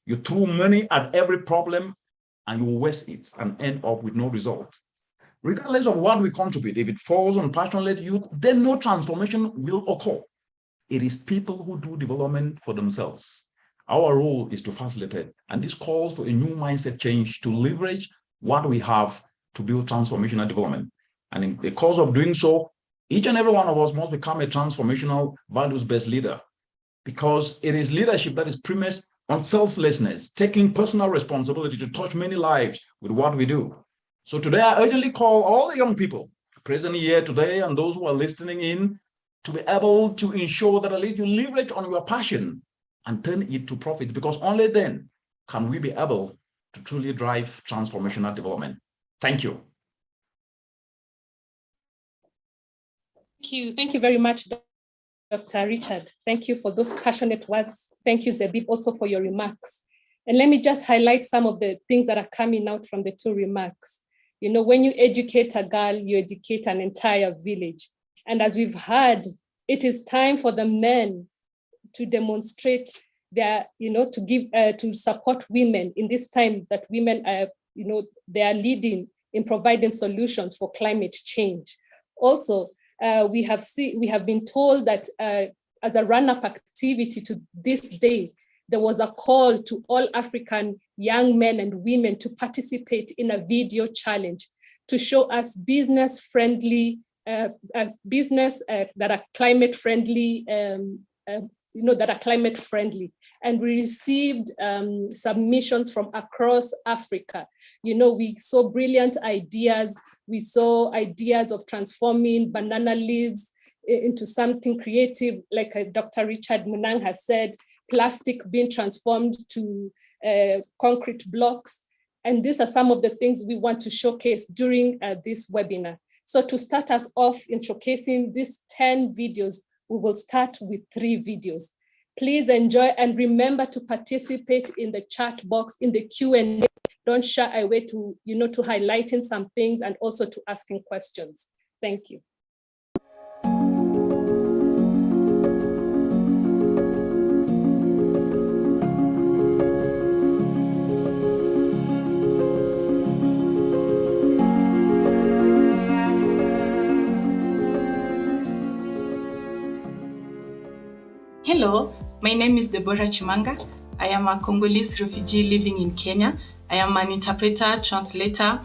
You throw money at every problem and you waste it and end up with no result. Regardless of what we contribute, if it falls on passionate youth, then no transformation will occur. It is people who do development for themselves. Our role is to facilitate, and this calls for a new mindset change to leverage what we have to build transformational development. And in the course of doing so, each and every one of us must become a transformational, values-based leader, because it is leadership that is premised on selflessness, taking personal responsibility to touch many lives with what we do. So today, I urgently call all the young people present here today and those who are listening in to be able to ensure that at least you leverage on your passion and turn it to profit, because only then can we be able to truly drive transformational development. Thank you. Thank you very much, Dr. Richard. Thank you for those passionate words. Thank you, Zebib, also for your remarks. And let me just highlight some of the things that are coming out from the two remarks. You know, when you educate a girl, you educate an entire village. And as we've heard, it is time for the men to demonstrate their, to give, to support women in this time that women are, they are leading in providing solutions for climate change. Also, we have been told that as a run-up activity to this day, there was a call to all African young men and women to participate in a video challenge to show us business-friendly, business that are climate-friendly, that are climate-friendly. And we received submissions from across Africa. We saw brilliant ideas. We saw ideas of transforming banana leaves into something creative, like Dr. Richard Munang has said, plastic being transformed to concrete blocks. And these are some of the things we want to showcase during this webinar. So to start us off in showcasing these 10 videos, we will start with 3 videos. Please enjoy and remember to participate in the chat box, in the Q&A. Don't shy away to, to highlighting some things and also to asking questions. Thank you. Hello, my name is Deborah Chimanga. I am a Congolese refugee living in Kenya. I am an interpreter, translator,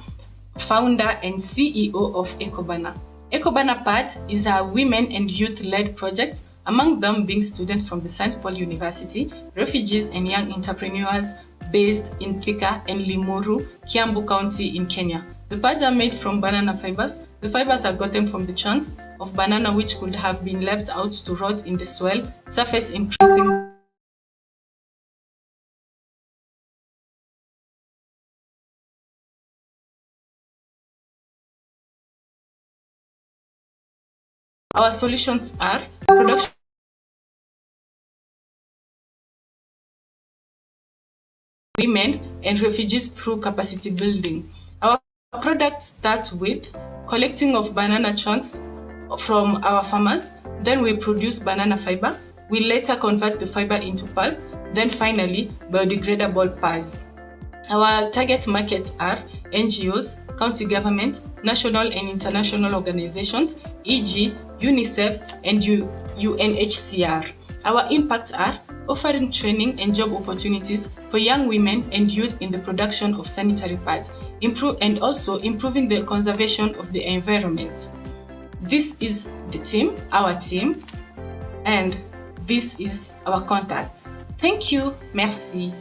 founder, and CEO of Ecobana. Ecobana Part is a women and youth-led project, among them being students from the St. Paul University, refugees and young entrepreneurs based in Thika and Limuru, Kiambu County in Kenya. The pads are made from banana fibers. The fibers are gotten from the chunks of banana which could have been left out to rot in the soil, surface increasing Our solutions are production women and refugees through capacity building. Our products start with collecting of banana chunks from our farmers, then we produce banana fiber, we later convert the fiber into pulp, then finally biodegradable pads. Our target markets are NGOs, county governments, national and international organizations, e.g. UNICEF and UNHCR. Our impacts are offering training and job opportunities for young women and youth in the production of sanitary pads, and also improving the conservation of the environment. This is the team, our team, and this is our contacts. Thank you. Merci.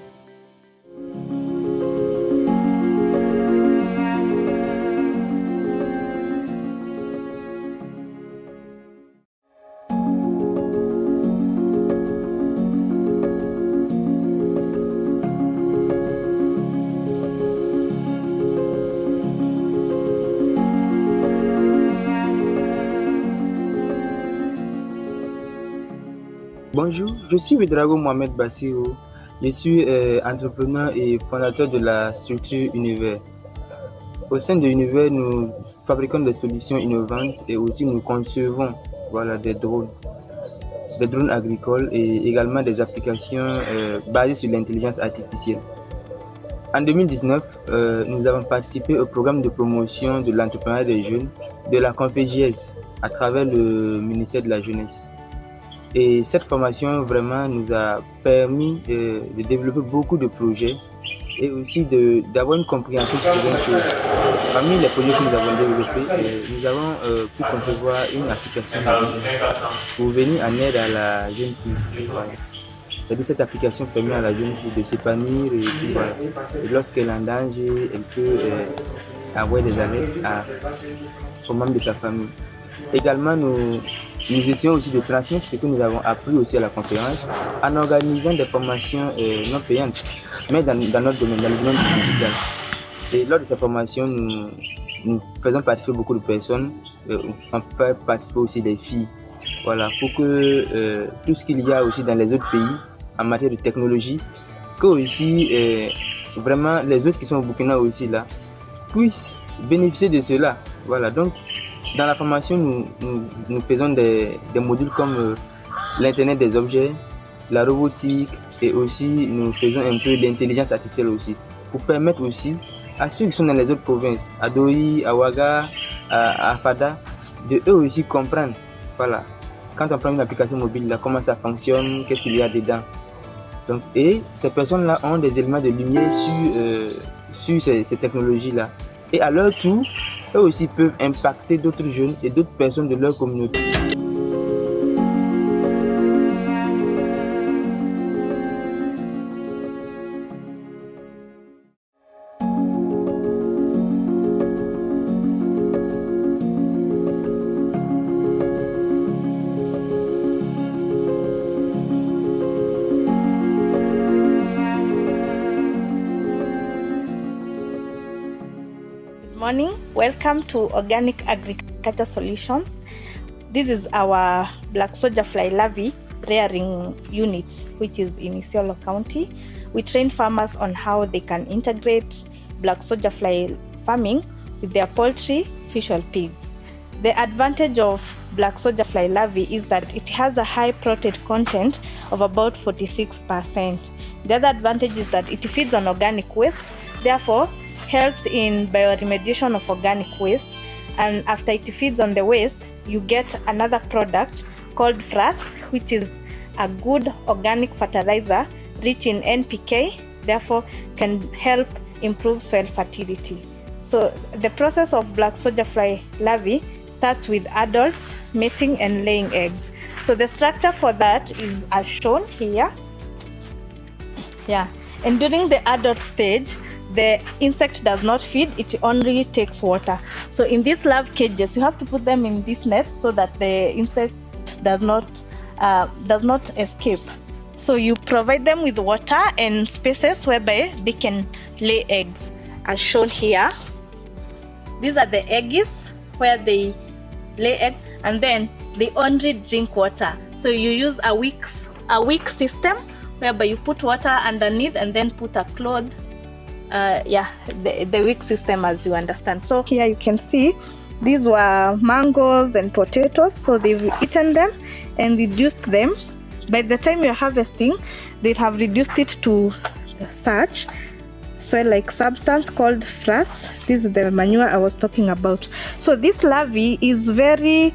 Bonjour, je suis Ouedraogo Mohamed Bassirou. Je suis entrepreneur et fondateur de la structure Univers. Au sein de Univers, nous fabriquons des solutions innovantes et aussi nous concevons des drones. des drones agricoles et également des applications basées sur l'intelligence artificielle. En 2019, nous avons participé au programme de promotion de l'entrepreneuriat des jeunes de la CONFEJS à travers le ministère de la Jeunesse. Et cette formation vraiment nous a permis de développer beaucoup de projets et aussi d'avoir une compréhension de certaines choses. Parmi les projets que nous avons développés, nous avons pu concevoir une application pour venir en aide à la jeune fille. Voilà. C'est-à-dire cette application permet à la jeune fille de s'épanouir et puis voilà. Et lorsqu'elle est en danger, elle peut avoir des alertes aux membres de sa famille. Également, nous essayons aussi de transmettre ce que nous avons appris aussi à la conférence en organisant des formations non payantes, mais dans notre domaine, dans le domaine du digital. Et lors de ces formations, nous faisons participer beaucoup de personnes, on fait participer aussi des filles, voilà, pour que tout ce qu'il y a aussi dans les autres pays en matière de technologie, que aussi vraiment les autres qui sont au Burkina aussi là, puissent bénéficier de cela. Voilà, donc dans la formation, nous faisons des modules comme l'Internet des objets, la robotique et aussi nous faisons un peu l'intelligence artificielle aussi, pour permettre aussi à ceux qui sont dans les autres provinces, à Doi, à Ouaga, à Fada, de eux aussi comprendre, voilà, quand on prend une application mobile, là, comment ça fonctionne, qu'est-ce qu'il y a dedans. Donc, et ces personnes-là ont des éléments de lumière sur ces technologies-là. Et à leur tour, eux aussi peuvent impacter d'autres jeunes et d'autres personnes de leur communauté. Morning, welcome to Organic Agriculture Solutions. This is our black soldier fly larvae rearing unit, which is in Isiolo County. We train farmers on how they can integrate black soldier fly farming with their poultry, fish or pigs. The advantage of black soldier fly larvae is that it has a high protein content of about 46%. The other advantage is that it feeds on organic waste, therefore helps in bioremediation of organic waste, and after it feeds on the waste, you get another product called frass, which is a good organic fertilizer rich in NPK, therefore can help improve soil fertility. So the process of black soldier fly larvae starts with adults mating and laying eggs. So the structure for that is as shown here. Yeah, and during the adult stage, the insect does not feed, it only takes water. So in these larve cages, you have to put them in this net so that the insect does not escape. So you provide them with water and spaces whereby they can lay eggs, as shown here. These are the eggs where they lay eggs, and then they only drink water. So you use a wick system whereby you put water underneath and then put a cloth. The wick system, as you understand. So here you can see these were mangoes and potatoes, so they've eaten them and reduced them. By the time you're harvesting, they have reduced it to such soil-like substance called frass. This is the manure I was talking about. So this larvae is very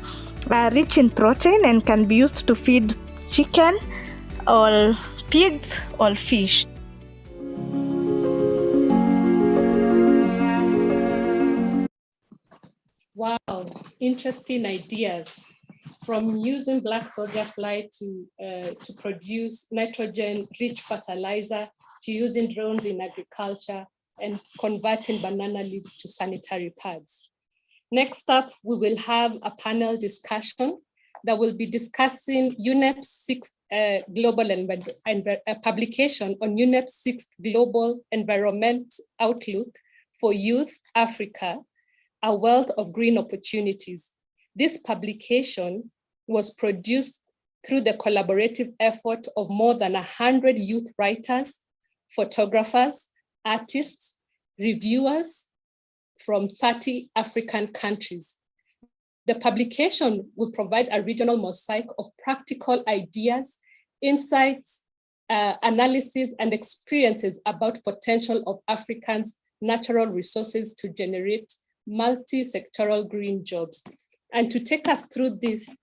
rich in protein and can be used to feed chicken or pigs or fish. Wow, interesting ideas. From using black soldier fly to produce nitrogen-rich fertilizer, to using drones in agriculture, and converting banana leaves to sanitary pads. Next up, we will have a panel discussion that will be discussing Unep's sixth global publication on Unep's sixth global environment outlook for youth Africa, a wealth of green opportunities. This publication was produced through the collaborative effort of more than 100 youth writers, photographers, artists, reviewers from 30 African countries. The publication will provide a regional mosaic of practical ideas, insights, analysis, and experiences about potential of Africans' natural resources to generate multi-sectoral green jobs. And to take us through this,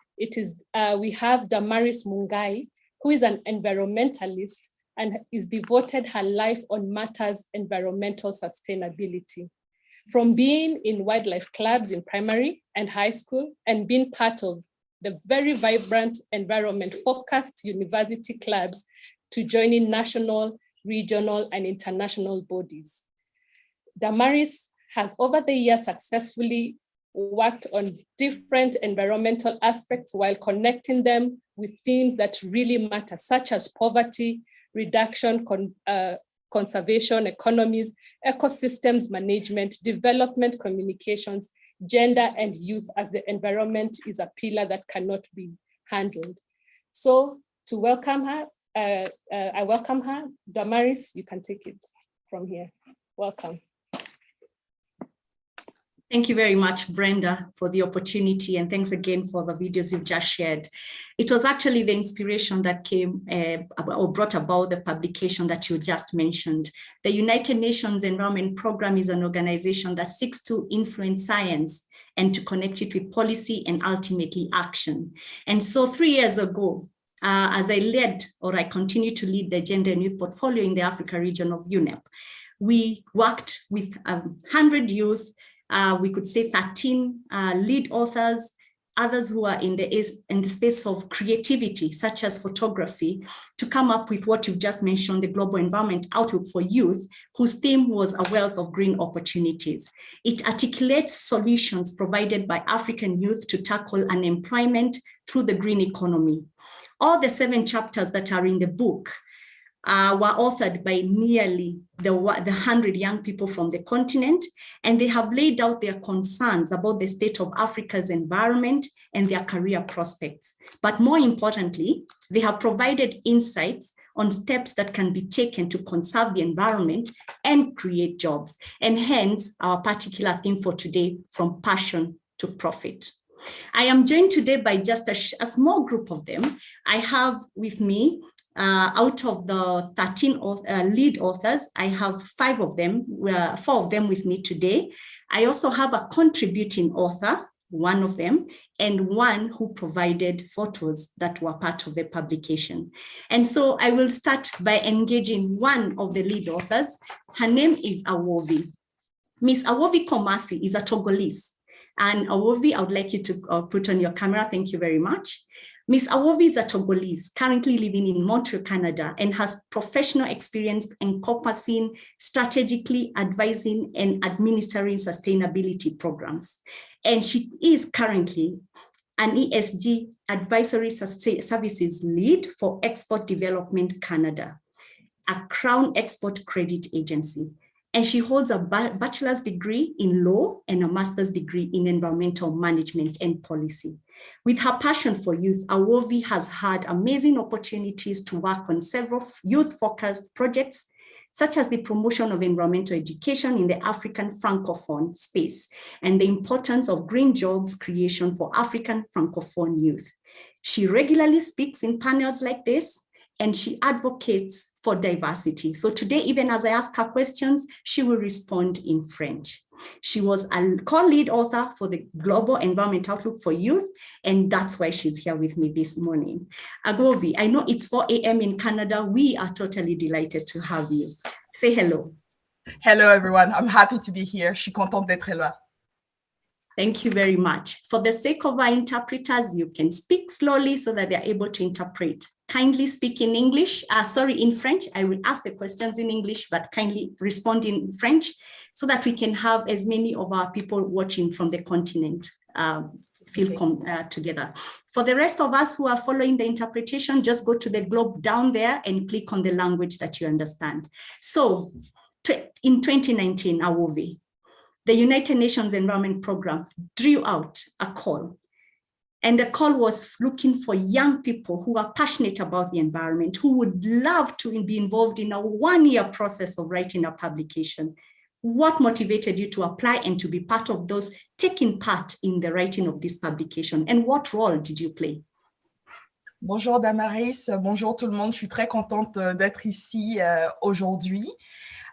we have Damaris Mungai, who is an environmentalist and is devoted her life on matters environmental sustainability. From being in wildlife clubs in primary and high school and being part of the very vibrant environment-focused university clubs to joining national, regional, and international bodies. Damaris has over the years successfully worked on different environmental aspects while connecting them with themes that really matter, such as poverty, reduction, conservation, economies, ecosystems management, development communications, gender, and youth, as the environment is a pillar that cannot be handled. So to welcome her, I welcome her. Damaris, you can take it from here. Welcome. Thank you very much, Brenda, for the opportunity, and thanks again for the videos you've just shared. It was actually the inspiration that came or brought about the publication that you just mentioned. The United Nations Environment Programme is an organization that seeks to influence science and to connect it with policy and ultimately action. And so 3 years ago, as I continue to lead the Gender and Youth portfolio in the Africa region of Unep, we worked with 100 youth. We could say 13 lead authors, others who are in the space of creativity, such as photography, to come up with what you've just mentioned, the Global Environment Outlook for Youth, whose theme was a wealth of green opportunities. It articulates solutions provided by African youth to tackle unemployment through the green economy. All the 7 chapters that are in the book were authored by nearly the 100 young people from the continent, and they have laid out their concerns about the state of Africa's environment and their career prospects. But more importantly, they have provided insights on steps that can be taken to conserve the environment and create jobs, and hence our particular theme for today, from passion to profit. I am joined today by just a small group of them. I have with me out of the 13 lead authors, I have 4 of them with me today. I also have a contributing author, one of them, and one who provided photos that were part of the publication. And so I will start by engaging one of the lead authors. Her name is Awovi. Miss Awovi Komasi is a Togolese. And Awovi, I would like you to put on your camera. Thank you very much. Miss Awovi is a Togolese, currently living in Montreal, Canada, and has professional experience encompassing strategically advising and administering sustainability programs. And she is currently an ESG advisory services lead for Export Development Canada, a Crown Export Credit Agency. And she holds a bachelor's degree in law and a master's degree in environmental management and policy. With her passion for youth, Awovi has had amazing opportunities to work on several youth-focused projects, such as the promotion of environmental education in the African Francophone space and the importance of green jobs creation for African Francophone youth. She regularly speaks in panels like this, and she advocates for diversity. So today, even as I ask her questions, she will respond in French. She was a co-lead author for the Global Environment Outlook for Youth, and that's why she's here with me this morning. Awovi, I know it's 4 a.m. in Canada. We are totally delighted to have you. Say hello. Hello, everyone. I'm happy to be here. Je suis contente d'être là. Thank you very much. For the sake of our interpreters, you can speak slowly so that they're able to interpret. Kindly speak in English, in French. I will ask the questions in English, but kindly respond in French so that we can have as many of our people watching from the continent together. For the rest of us who are following the interpretation, just go to the globe down there and click on the language that you understand. So in 2019, Awovi, the United Nations Environment Programme drew out a call. And the call was looking for young people who are passionate about the environment, who would love to be involved in a 1-year process of writing a publication. What motivated you to apply and to be part of those taking part in the writing of this publication? And what role did you play? Bonjour Damaris, bonjour tout le monde. Je suis très contente d'être ici aujourd'hui.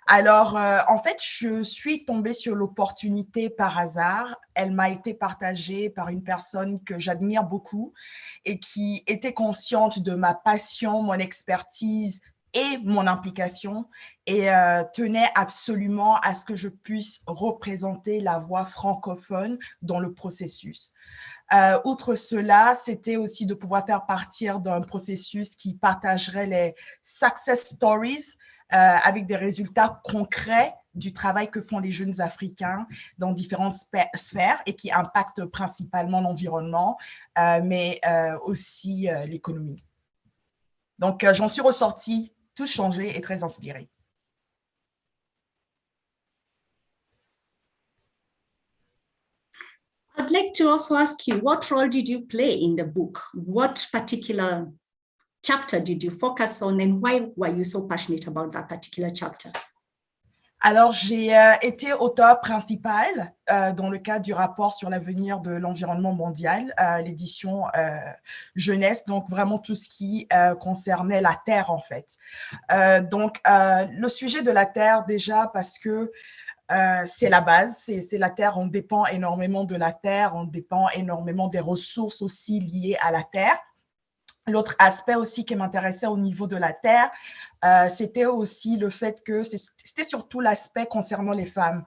Alors, en fait, je suis tombée sur l'opportunité par hasard. Elle m'a été partagée par une personne que j'admire beaucoup et qui était consciente de ma passion, mon expertise et mon implication et tenait absolument à ce que je puisse représenter la voix francophone dans le processus. Outre cela, c'était aussi de pouvoir faire partie d'un processus qui partagerait les success stories avec des résultats concrets du travail que font les jeunes Africains dans différentes sphères et qui impactent principalement l'environnement, mais aussi l'économie. Donc, j'en suis ressortie tout changée et très inspirée. I'd like to also ask you, what role did you play in the book? What particular chapter did you focus on and why were you so passionate about that particular chapter? Alors, j'ai été auteur principal dans le cadre du rapport sur l'avenir de l'environnement mondial, l'édition jeunesse, donc vraiment tout ce qui concernait la Terre en fait. Donc, le sujet de la Terre déjà parce que c'est la base, c'est la Terre, on dépend énormément de la Terre, on dépend énormément des ressources aussi liées à la Terre. L'autre aspect aussi qui m'intéressait au niveau de la Terre, c'était aussi le fait que c'était surtout l'aspect concernant les femmes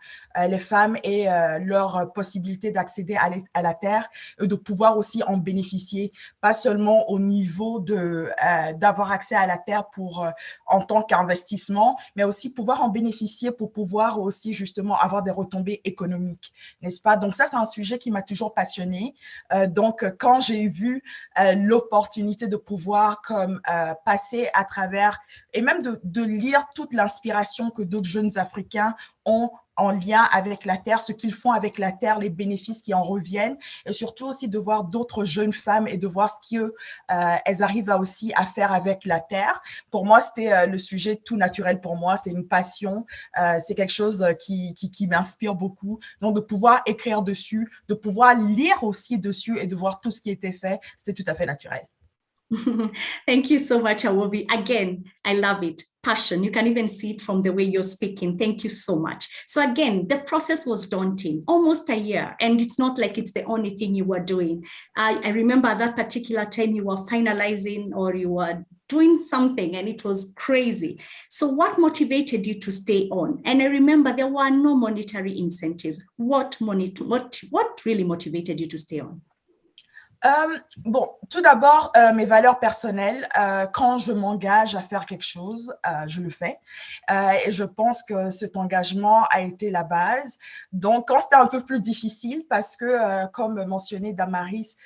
et leur possibilité d'accéder à la Terre et de pouvoir aussi en bénéficier, pas seulement au niveau d'avoir accès à la Terre en tant qu'investissement, mais aussi pouvoir en bénéficier pour pouvoir aussi justement avoir des retombées économiques, n'est-ce pas? Donc ça, c'est un sujet qui m'a toujours passionnée. Donc, quand j'ai vu l'opportunité de pouvoir passer à travers et même de lire toute l'inspiration que d'autres jeunes Africains ont en lien avec la Terre, ce qu'ils font avec la Terre, les bénéfices qui en reviennent, et surtout aussi de voir d'autres jeunes femmes et de voir ce qu'elles arrivent aussi à faire avec la Terre. Pour moi, c'était le sujet tout naturel pour moi, c'est une passion, c'est quelque chose qui m'inspire beaucoup. Donc, de pouvoir écrire dessus, de pouvoir lire aussi dessus et de voir tout ce qui était fait, c'était tout à fait naturel. Thank you so much, Awobi. Again, I love it. Passion. You can even see it from the way you're speaking. Thank you so much. So again, the process was daunting, almost a year. And it's not like it's the only thing you were doing. I remember at that particular time you were finalizing or you were doing something and it was crazy. So what motivated you to stay on? And I remember there were no monetary incentives. What really motivated you to stay on? Bon, tout d'abord, mes valeurs personnelles. Quand je m'engage à faire quelque chose, je le fais. Et je pense que cet engagement a été la base. Donc, quand c'était un peu plus difficile, parce que, comme mentionné Damaris,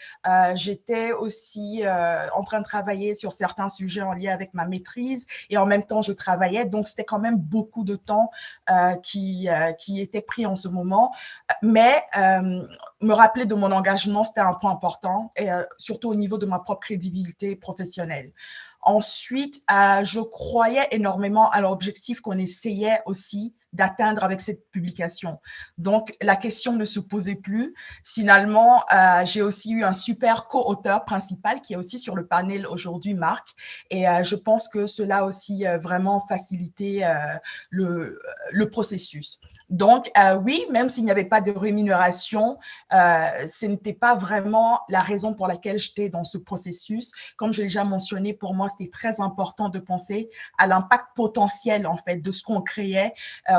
j'étais aussi en train de travailler sur certains sujets en lien avec ma maîtrise et en même temps, je travaillais. Donc, c'était quand même beaucoup de temps qui était pris en ce moment. Mais me rappeler de mon engagement, c'était un point important. Et surtout au niveau de ma propre crédibilité professionnelle. Ensuite, je croyais énormément à l'objectif qu'on essayait aussi d'atteindre avec cette publication. Donc, la question ne se posait plus. Finalement, j'ai aussi eu un super co-auteur principal qui est aussi sur le panel aujourd'hui, Marc. Et je pense que cela a aussi vraiment facilité le processus. Donc, oui, même s'il n'y avait pas de rémunération, ce n'était pas vraiment la raison pour laquelle j'étais dans ce processus. Comme je l'ai déjà mentionné, pour moi, c'était très important de penser à l'impact potentiel, en fait, de ce qu'on créait,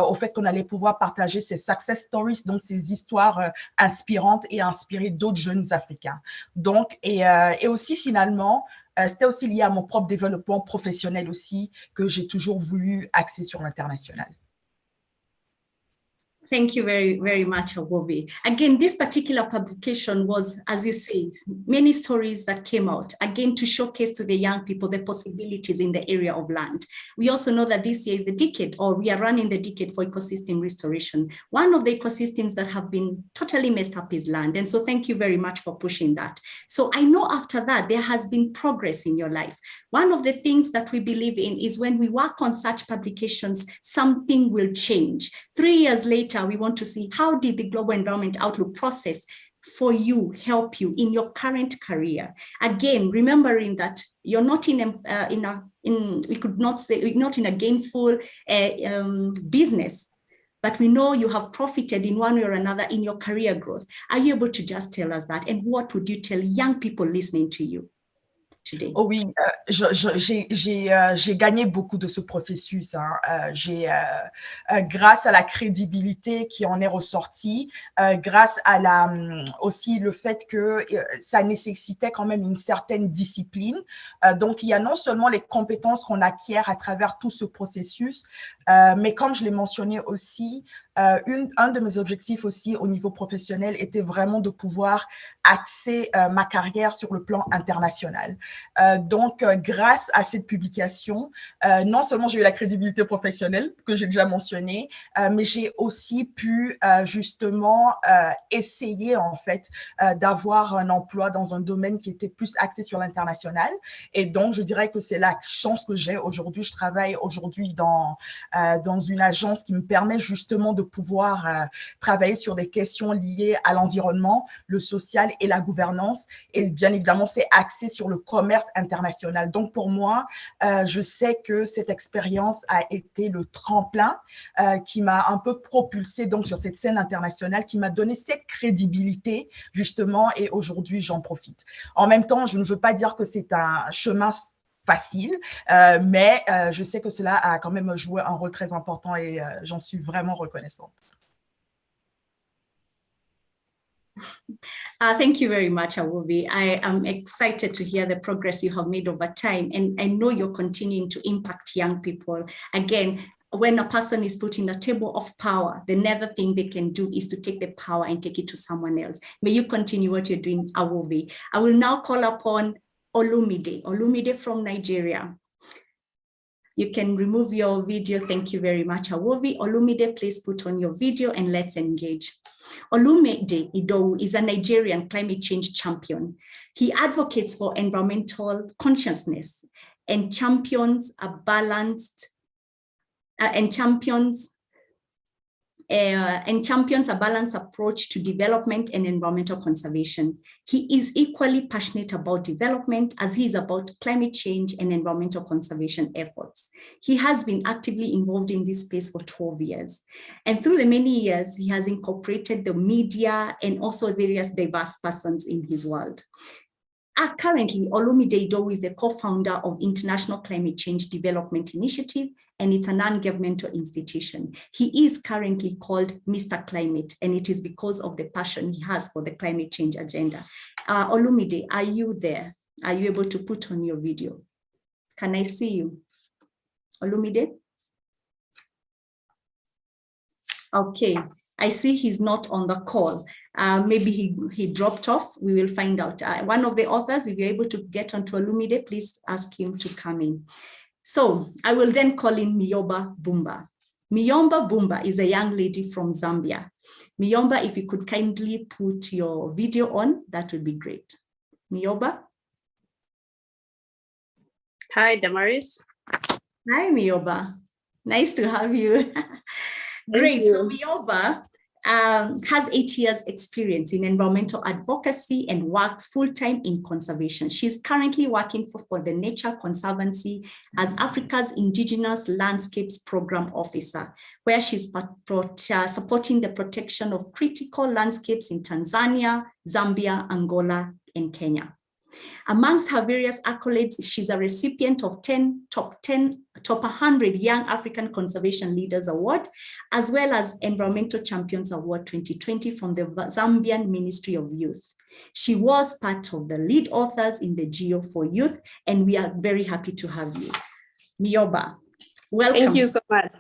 au fait qu'on allait pouvoir partager ces success stories, donc ces histoires inspirantes et inspirer d'autres jeunes Africains. Donc, et aussi, finalement, c'était aussi lié à mon propre développement professionnel aussi, que j'ai toujours voulu axer sur l'international. Thank you very, very much, Awobi. Again, this particular publication was, as you say, many stories that came out, again, to showcase to the young people the possibilities in the area of land. We also know that this year is the decade, or we are running the decade for ecosystem restoration. One of the ecosystems that have been totally messed up is land. And so thank you very much for pushing that. So I know after that, there has been progress in your life. One of the things that we believe in is when we work on such publications, something will change. 3 years later, we want to see how did the Global Environment Outlook process for you help you in your current career. Again, remembering that you're not we could not say not in a gainful business, but we know you have profited in one way or another in your career growth. Are you able to just tell us that? And what would you tell young people listening to you today? Oh oui, j'ai gagné beaucoup de ce processus. Grâce à la crédibilité qui en est ressortie, grâce à aussi le fait que ça nécessitait quand même une certaine discipline. Donc, il y a non seulement les compétences qu'on acquiert à travers tout ce processus, mais comme je l'ai mentionné aussi, un de mes objectifs aussi au niveau professionnel était vraiment de pouvoir axer ma carrière sur le plan international. Donc, grâce à cette publication, non seulement j'ai eu la crédibilité professionnelle que j'ai déjà mentionnée, mais j'ai aussi pu justement essayer en fait d'avoir un emploi dans un domaine qui était plus axé sur l'international. Et donc, je dirais que c'est la chance que j'ai aujourd'hui. Je travaille aujourd'hui dans une agence qui me permet justement de pouvoir travailler sur des questions liées à l'environnement, le social et la gouvernance. Et bien évidemment, c'est axé sur le commerce international. Donc, pour moi, je sais que cette expérience a été le tremplin qui m'a un peu propulsée donc, sur cette scène internationale, qui m'a donné cette crédibilité, justement, et aujourd'hui, j'en profite. En même temps, je ne veux pas dire que c'est un chemin facile, mais je sais que cela a quand même joué un rôle très important et j'en suis vraiment reconnaissante. Thank you very much, Awobi. I am excited to hear the progress you have made over time, and I know you're continuing to impact young people. Again, when a person is put in a table of power, the never thing they can do is to take the power and take it to someone else. May you continue what you're doing, Awobi. I will now call upon Olumide from Nigeria. You can remove your video. Thank you very much, Awobi. Olumide, please put on your video and let's engage. Olumide Idowu is a Nigerian climate change champion. He advocates for environmental consciousness and champions a balanced approach to development and environmental conservation. He is equally passionate about development as he is about climate change and environmental conservation efforts. He has been actively involved in this space for 12 years. And through the many years, he has incorporated the media and also various diverse persons in his world. Currently, Olumide Idowu is the co-founder of International Climate Change Development Initiative, and it's a non-governmental institution. He is currently called Mr. Climate, and it is because of the passion he has for the climate change agenda. Olumide, are you there? Are you able to put on your video? Can I see you? Olumide? Okay. I see he's not on the call. Maybe he dropped off. We will find out. One of the authors, if you're able to get onto Olumide, please ask him to come in. So I will then call in Miyomba Bumba. Miyomba Bumba is a young lady from Zambia. Miyomba, if you could kindly put your video on, that would be great. Miyomba? Hi, Damaris. Hi, Miyomba. Nice to have you. Great. So Miyomba has 8 years experience in environmental advocacy and works full-time in conservation. She's currently working for the Nature Conservancy as Africa's Indigenous Landscapes Program Officer, where she's supporting the protection of critical landscapes in Tanzania, Zambia, Angola, and Kenya. Amongst her various accolades, she's a recipient of top 100 Young African Conservation Leaders Award, as well as Environmental Champions Award 2020 from the Zambian Ministry of Youth. She was part of the lead authors in the GEO for Youth, and we are very happy to have you. Miyomba, welcome. Thank you so much.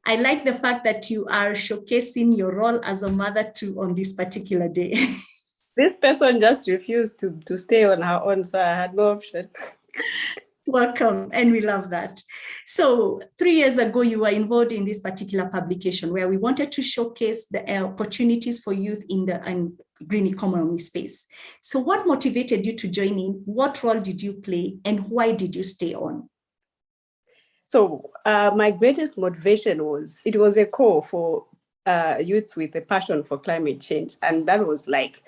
I like the fact that you are showcasing your role as a mother too on this particular day. This person just refused to stay on her own, so I had no option. Welcome, and we love that. So 3 years ago, you were involved in this particular publication where we wanted to showcase the opportunities for youth in the green economy space. So what motivated you to join in? What role did you play, and why did you stay on? So my greatest motivation was, it was a call for youths with a passion for climate change. And that was like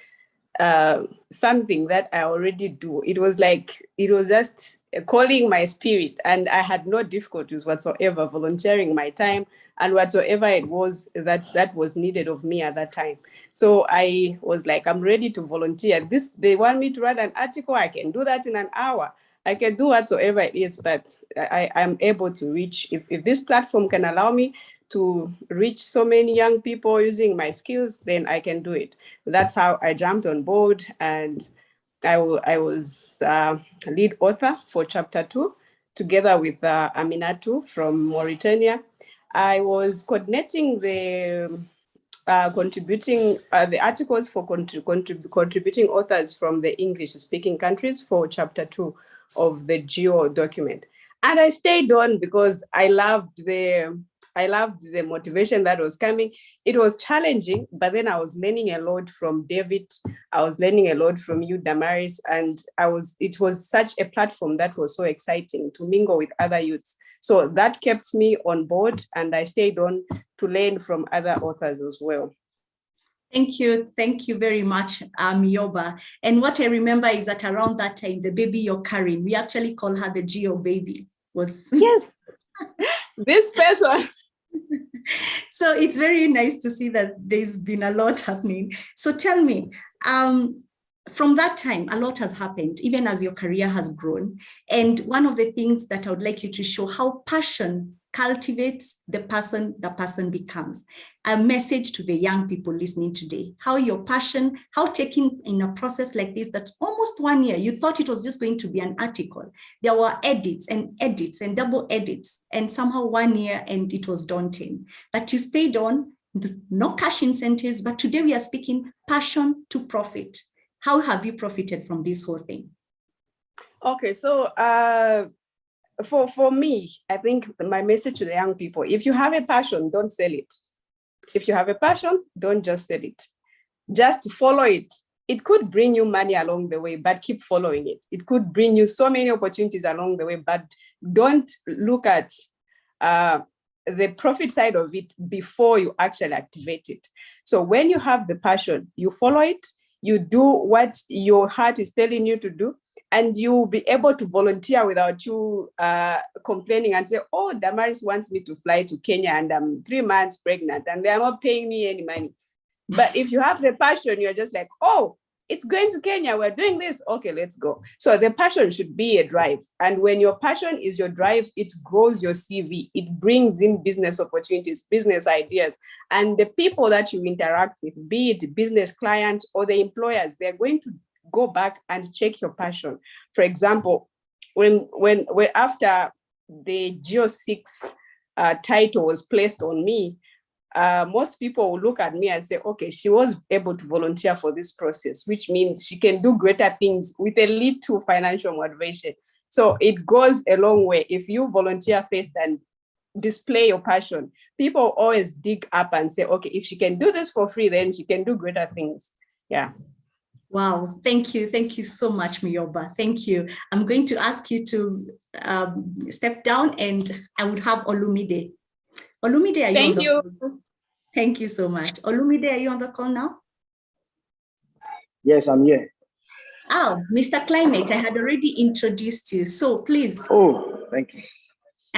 something that I already do. It was just calling my spirit, and I had no difficulties whatsoever volunteering my time and whatsoever it was that was needed of me at that time. So I was like, I'm ready to volunteer. They want me to write an article, I can do that in an hour. I can do whatsoever it is, but I'm able to reach, if this platform can allow me to reach so many young people using my skills, then I can do it. That's how I jumped on board, and I was lead author for chapter 2, together with Aminatu from Mauritania. I was coordinating the contributing the articles for contributing authors from the English-speaking countries for chapter 2 of the GEO document. And I stayed on because I loved the motivation that was coming. It was challenging, but then I was learning a lot from David. I was learning a lot from you, Damaris, and it was such a platform that was so exciting to mingle with other youths. So that kept me on board, and I stayed on to learn from other authors as well. Thank you very much, Yoba. And what I remember is that around that time, the baby you're carrying, we actually call her the Geo baby. Yes, this person. So it's very nice to see that there's been a lot happening. So tell me, from that time, a lot has happened, even as your career has grown. And one of the things that I would like you to show how passion cultivates the person becomes. A message to the young people listening today, how your passion, how taking in a process like this, that's almost 1 year, you thought it was just going to be an article. There were edits and double edits, and somehow 1 year, and it was daunting. But you stayed on, no cash incentives, but today we are speaking passion to profit. How have you profited from this whole thing? Okay, so for me, I think my message to the young people, if you have a passion, don't sell it. If you have a passion, don't just sell it. Just follow it. It could bring you money along the way, but keep following it. It could bring you so many opportunities along the way, but don't look at the profit side of it before you actually activate it. So when you have the passion, you follow it, you do what your heart is telling you to do, and you'll be able to volunteer without you complaining and say, oh, Damaris wants me to fly to Kenya and I'm 3 months pregnant and they're not paying me any money. But if you have the passion, you're just like, oh, it's going to Kenya, we're doing this, okay, let's go. So the passion should be a drive. And when your passion is your drive, it grows your CV. It brings in business opportunities, business ideas. And the people that you interact with, be it business clients or the employers, they're going to go back and check your passion. For example, when after the Geo6 title was placed on me, most people will look at me and say, okay, she was able to volunteer for this process, which means she can do greater things with a little financial motivation. So it goes a long way. If you volunteer first and display your passion, people always dig up and say, okay, if she can do this for free, then she can do greater things. Yeah. Wow, thank you. Thank you so much, Miyoba. Thank you. I'm going to ask you to step down, and I would have Olumide. Olumide, are you on the call? Thank you so much. Olumide, are you on the call now? Yes, I'm here. Oh, Mr. Climate, I had already introduced you. So please. Oh, thank you.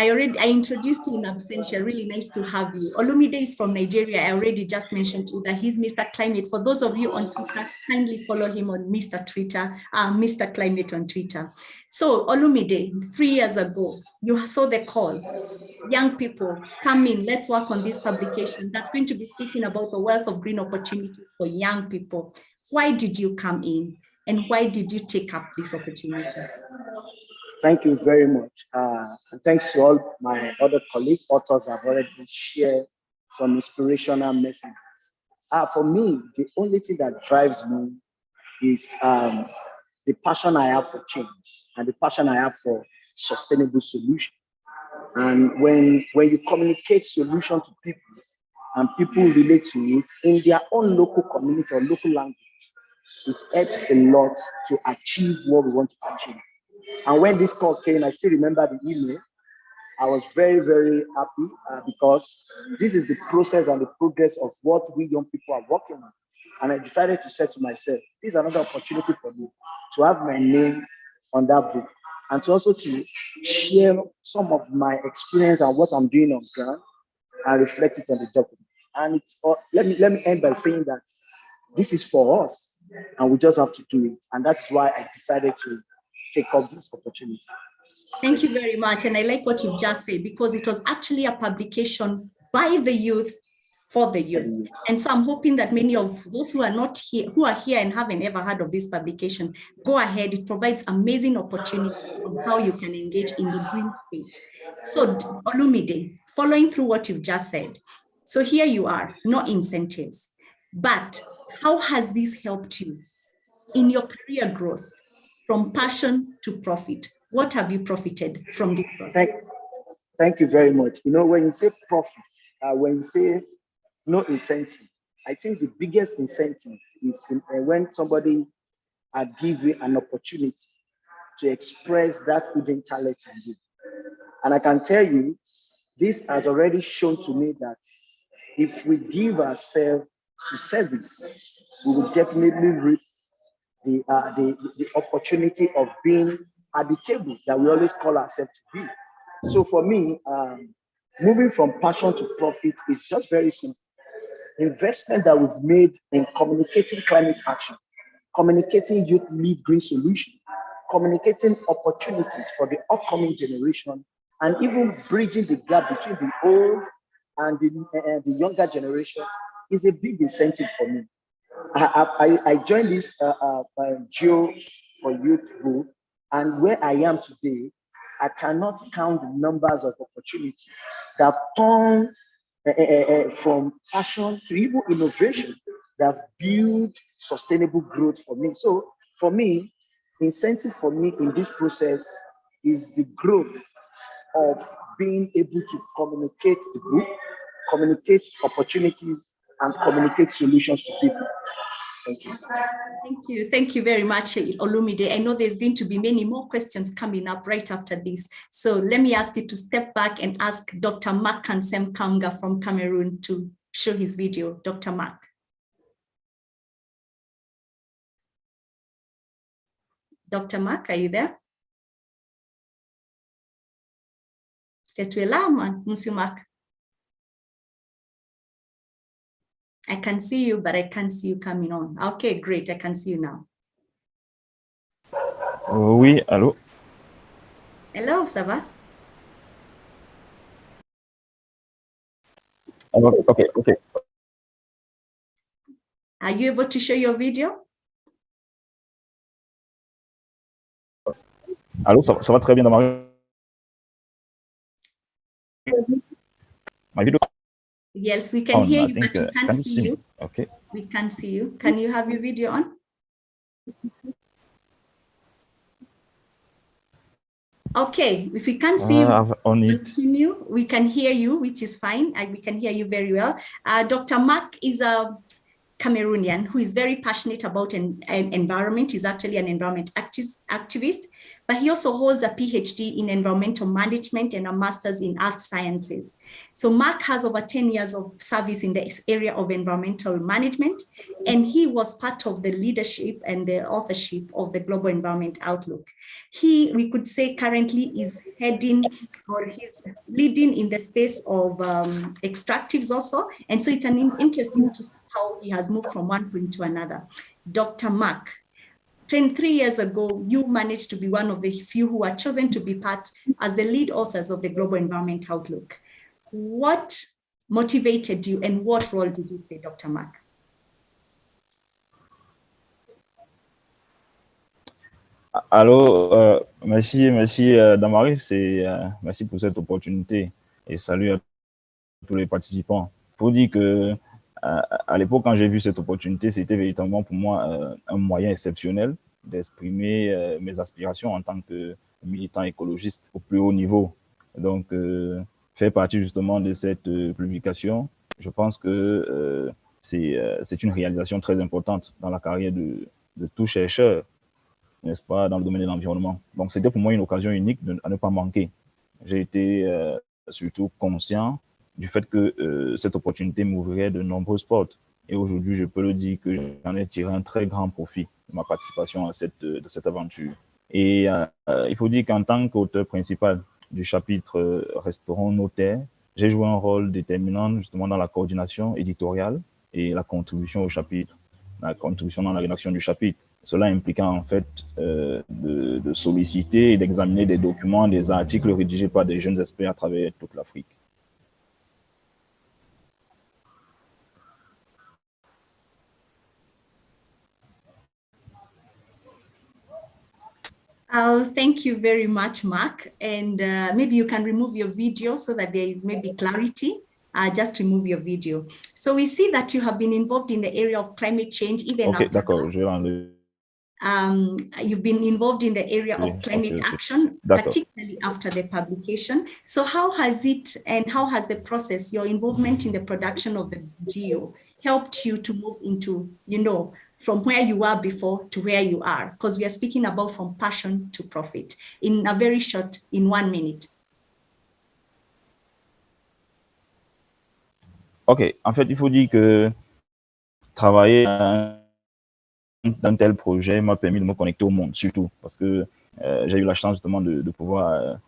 I introduced you in absentia. Really nice to have you. Olumide is from Nigeria. I already just mentioned to you that he's Mr. Climate. For those of you on Twitter, kindly follow him on Mr. Climate on Twitter. So Olumide, 3 years ago, you saw the call. Young people, come in, let's work on this publication that's going to be speaking about the wealth of green opportunities for young people. Why did you come in? And why did you take up this opportunity? Thank you very much. And thanks to all my other colleagues, authors have already shared some inspirational messages. For me, the only thing that drives me is the passion I have for change and the passion I have for sustainable solution. And when you communicate solution to people and people relate to it in their own local community or local language, it helps a lot to achieve what we want to achieve. And when this call came, I still remember the email. I was very, very happy because this is the process and the progress of what we young people are working on. And I decided to say to myself, this is another opportunity for me to have my name on that book and to also to share some of my experience and what I'm doing on ground and reflect it on the document. And it's let me end by saying that this is for us and we just have to do it. And that's why I decided to take up this opportunity. Thank you very much. And I like what you've just said, because it was actually a publication by the youth for the youth. And so I'm hoping that many of those who are not here, who are here and haven't ever heard of this publication, go ahead. It provides amazing opportunity on how you can engage in the green space. So Olumide, following through what you've just said. So here you are, no incentives, but how has this helped you in your career growth from passion to profit? What have you profited from this process? Thank you very much. You know, when you say profit, when you say no incentive, I think the biggest incentive is when somebody gives you an opportunity to express that hidden talent in you. And I can tell you, this has already shown to me that if we give ourselves to service, we will definitely reap the opportunity of being at the table that we always call ourselves to be. So for me, moving from passion to profit is just very simple. Investment that we've made in communicating climate action, communicating youth-led green solution, communicating opportunities for the upcoming generation, and even bridging the gap between the old and the younger generation is a big incentive for me. I joined this Geo for Youth group, and where I am today, I cannot count the numbers of opportunities that have turned from passion to even innovation that have built sustainable growth for me. So for me, incentive for me in this process is the growth of being able to communicate the book, communicate opportunities, and communicate solutions to people. Thank you. Thank you. Thank you very much, Olumide. I know there's going to be many more questions coming up right after this. So let me ask you to step back and ask Dr. Mark Kansem Kanga from Cameroon to show his video. Dr. Mark. Dr. Mark, are you there? Tu es là, Monsieur Mark? I can see you, but I can't see you coming on. Okay, great. I can see you now. Oui, allô? Hello, ça va? Okay. Are you able to show your video? Allô, ça va très bien dans ma vidéo? Yes, we can hear you, but we can't see you. Okay. We can't see you. Can you have your video on? Okay, if we can't see you, continue. We can hear you, which is fine. We can hear you very well. Dr. Mark is a Cameroonian who is very passionate about an environment. He's actually an environment activist, but he also holds a PhD in environmental management and a master's in earth sciences. So Mark has over 10 years of service in the area of environmental management, and he was part of the leadership and the authorship of the Global Environment Outlook. He, we could say, currently is heading, or he's leading in the space of extractives also. And so it's an interesting to see how he has moved from one point to another. Dr. Mark, 23 years ago, you managed to be one of the few who were chosen to be part as the lead authors of the Global Environment Outlook. What motivated you and what role did you play, Dr. Mark? Allô, merci Damaris, merci pour cette opportunité et salut à tous les participants. Pour dire que à l'époque, quand j'ai vu cette opportunité, c'était véritablement pour moi un moyen exceptionnel d'exprimer mes aspirations en tant que militant écologiste au plus haut niveau. Donc, faire partie justement de cette publication, je pense que c'est une réalisation très importante dans la carrière de tout chercheur, n'est-ce pas, dans le domaine de l'environnement. Donc, c'était pour moi une occasion unique à ne pas manquer. J'ai été surtout conscient du fait que cette opportunité m'ouvrirait de nombreuses portes. Et aujourd'hui, je peux le dire que j'en ai tiré un très grand profit de ma participation à de cette aventure. Et il faut dire qu'en tant qu'auteur principal du chapitre Restaurons nos terres, j'ai joué un rôle déterminant justement dans la coordination éditoriale et la contribution au chapitre, la contribution dans la rédaction du chapitre. Cela impliquant en fait de solliciter et d'examiner des documents, des articles rédigés par des jeunes experts à travers toute l'Afrique. Thank you very much, Mark. And maybe you can remove your video so that there is maybe clarity. Just remove your video. So we see that you have been involved in the area of climate change even after. D'accord, je vais enlever. You've been involved in the area of climate action, particularly after the publication. So how has it and how has the process, your involvement in the production of the GEO, helped you to move into, from where you were before to where you are? Because we are speaking about from passion to profit in a very short, in 1 minute. OK. En fait, il faut dire que travailler d'un tel projet m'a permis de me connecter au monde, surtout parce que j'ai eu la chance justement de pouvoir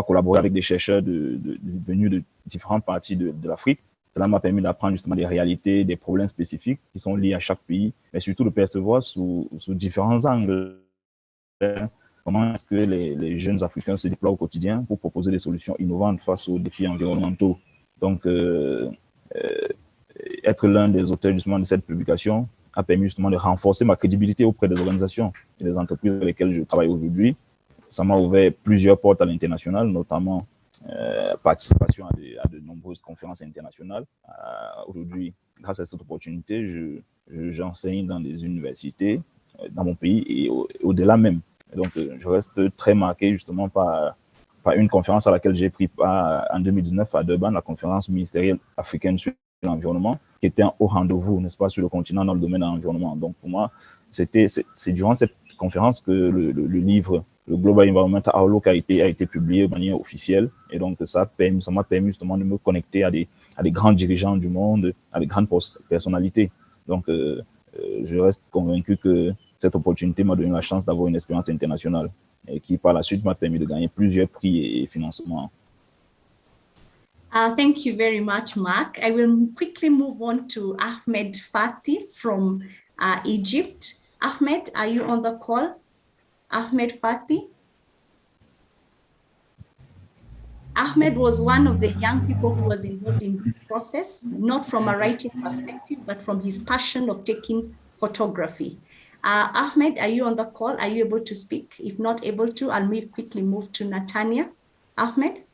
collaborer avec des chercheurs venus de différentes parties de l'Afrique. Cela m'a permis d'apprendre justement des réalités, des problèmes spécifiques qui sont liés à chaque pays, mais surtout de percevoir sous différents angles comment est-ce que les jeunes Africains se déploient au quotidien pour proposer des solutions innovantes face aux défis environnementaux. Donc, être l'un des auteurs justement de cette publication a permis justement de renforcer ma crédibilité auprès des organisations et des entreprises avec lesquelles je travaille aujourd'hui. Ça m'a ouvert plusieurs portes à l'international, notamment participation à de nombreuses conférences internationales. Aujourd'hui, grâce à cette opportunité, j'enseigne dans des universités dans mon pays et au-delà même. Et donc, je reste très marqué justement par une conférence à laquelle j'ai pris part en 2019 à Durban, la conférence ministérielle africaine sur l'environnement, qui était un haut rendez-vous, n'est-ce pas, sur le continent dans le domaine de l'environnement. Donc, pour moi, c'est durant cette conférence que le livre, le Global Environmental Outlook a été publié de manière officielle. Et donc, ça m'a permis justement de me connecter à des grands dirigeants du monde, à des grandes personnalités. Donc, je reste convaincu que cette opportunité m'a donné la chance d'avoir une expérience internationale et qui, par la suite, m'a permis de gagner plusieurs prix et financements. Thank you very much, Mark. I will quickly move on to Ahmed Fatih from Egypt. Ahmed, are you on the call? Ahmed Fatih? Ahmed was one of the young people who was involved in the process, not from a writing perspective, but from his passion of taking photography. Ahmed, are you on the call? Are you able to speak? If not able to, I'll quickly move to Natania. Ahmed?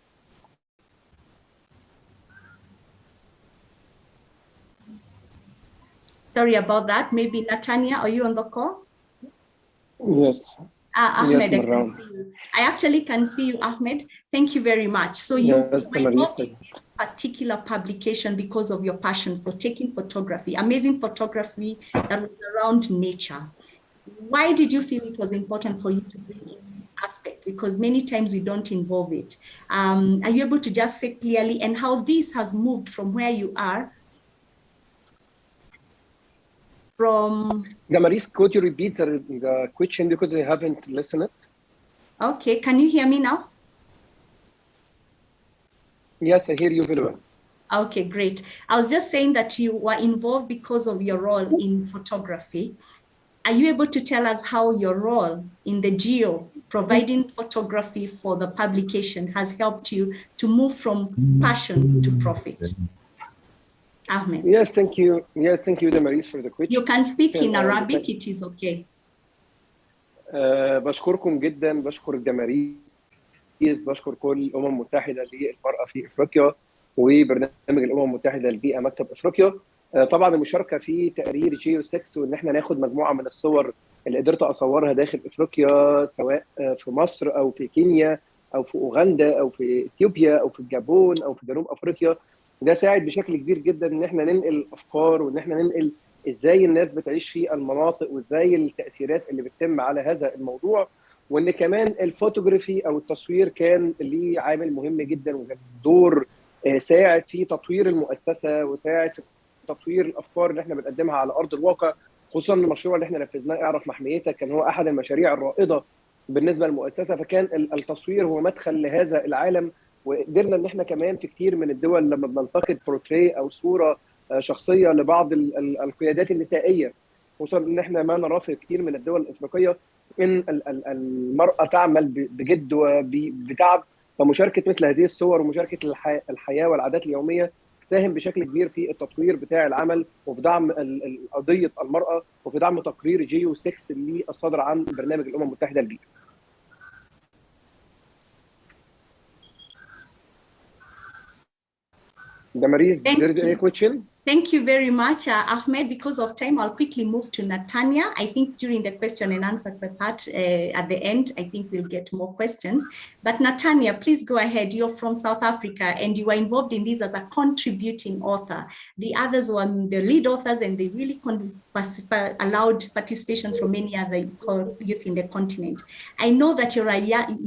Sorry about that. Maybe Natania, are you on the call? Yes. Ahmed, yes, I actually can see you, Ahmed. Thank you very much. So you were involved in this particular publication because of your passion for taking photography, amazing photography that was around nature. Why did you feel it was important for you to bring in this aspect? Because many times we don't involve it. Are you able to just say clearly and how this has moved from where you are? Damaris, could you repeat the question because I haven't listened? Okay, can you hear me now? Yes, I hear you very well. Okay, great. I was just saying that you were involved because of your role in photography. Are you able to tell us how your role in the GEO, providing photography for the publication, has helped you to move from passion to profit? Ahmed. Yes, thank you. Yes, thank you, Damaris, for the question. You can speak in Arabic, it is okay. بشكركم جدا، بشكر الجماهير، بشكر كل الامم المتحده للمراه في افريقيا وبرنامج الامم المتحده للبيئه مكتب افريقيا. طبعا المشاركه في تقرير جيو 6 وان احنا ناخد مجموعه من الصور اللي قدرت اصورها داخل افريقيا سواء في مصر او في كينيا او في اوغندا او في اثيوبيا او في الجابون او في جنوب افريقيا، ده ساعد بشكل كبير جدا ان احنا ننقل الافكار وان احنا ننقل ازاي الناس بتعيش في المناطق وازاي التاثيرات اللي بتتم على هذا الموضوع، وان كمان الفوتوغرافي او التصوير كان ليه عامل مهم جدا وكان دور ساعد في تطوير المؤسسه وساعد في تطوير الافكار اللي احنا بنقدمها على ارض الواقع، خصوصا المشروع اللي احنا نفذناه اعرف محميتك كان هو احد المشاريع الرائده بالنسبه للمؤسسه، فكان التصوير هو مدخل لهذا العالم، وقدرنا ان احنا كمان في كتير من الدول لما بنلتقط بورتريه او صوره شخصيه لبعض القيادات النسائيه، خصوصا ان احنا ما نراه في كتير من الدول الافريقيه ان المراه تعمل بجد وبتعب، فمشاركه مثل هذه الصور ومشاركه الحياه والعادات اليوميه ساهم بشكل كبير في التطوير بتاع العمل وفي دعم قضيه المراه وفي دعم تقرير جيو 6 اللي الصادر عن برنامج الامم المتحده للبيئه. Damaris, there is any question? Thank you very much, Ahmed. Because of time, I'll quickly move to Natanya. I think during the question and answer part at the end, I think we'll get more questions. But Natanya, please go ahead. You're from South Africa and you were involved in this as a contributing author. The others were the lead authors and they really allowed participation from many other youth in the continent. I know that you're a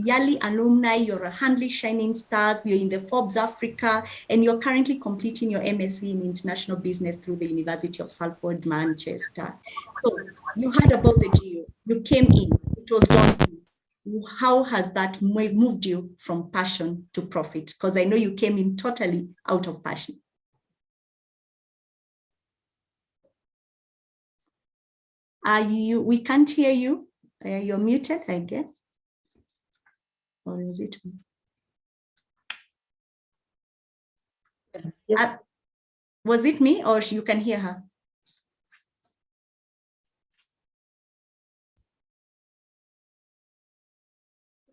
Yali alumni, you're a Handley Shining Stars, you're in the Forbes Africa, and you're currently completing your MSc in International Business through the University of Salford, Manchester. So you heard about the GEO, you came in, it was daunting. How has that moved you from passion to profit? Because I know you came in totally out of passion. We can't hear you. You're muted, I guess. Or is it? Yes. Was it me or you can hear her?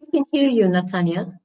I can hear you, Natanya.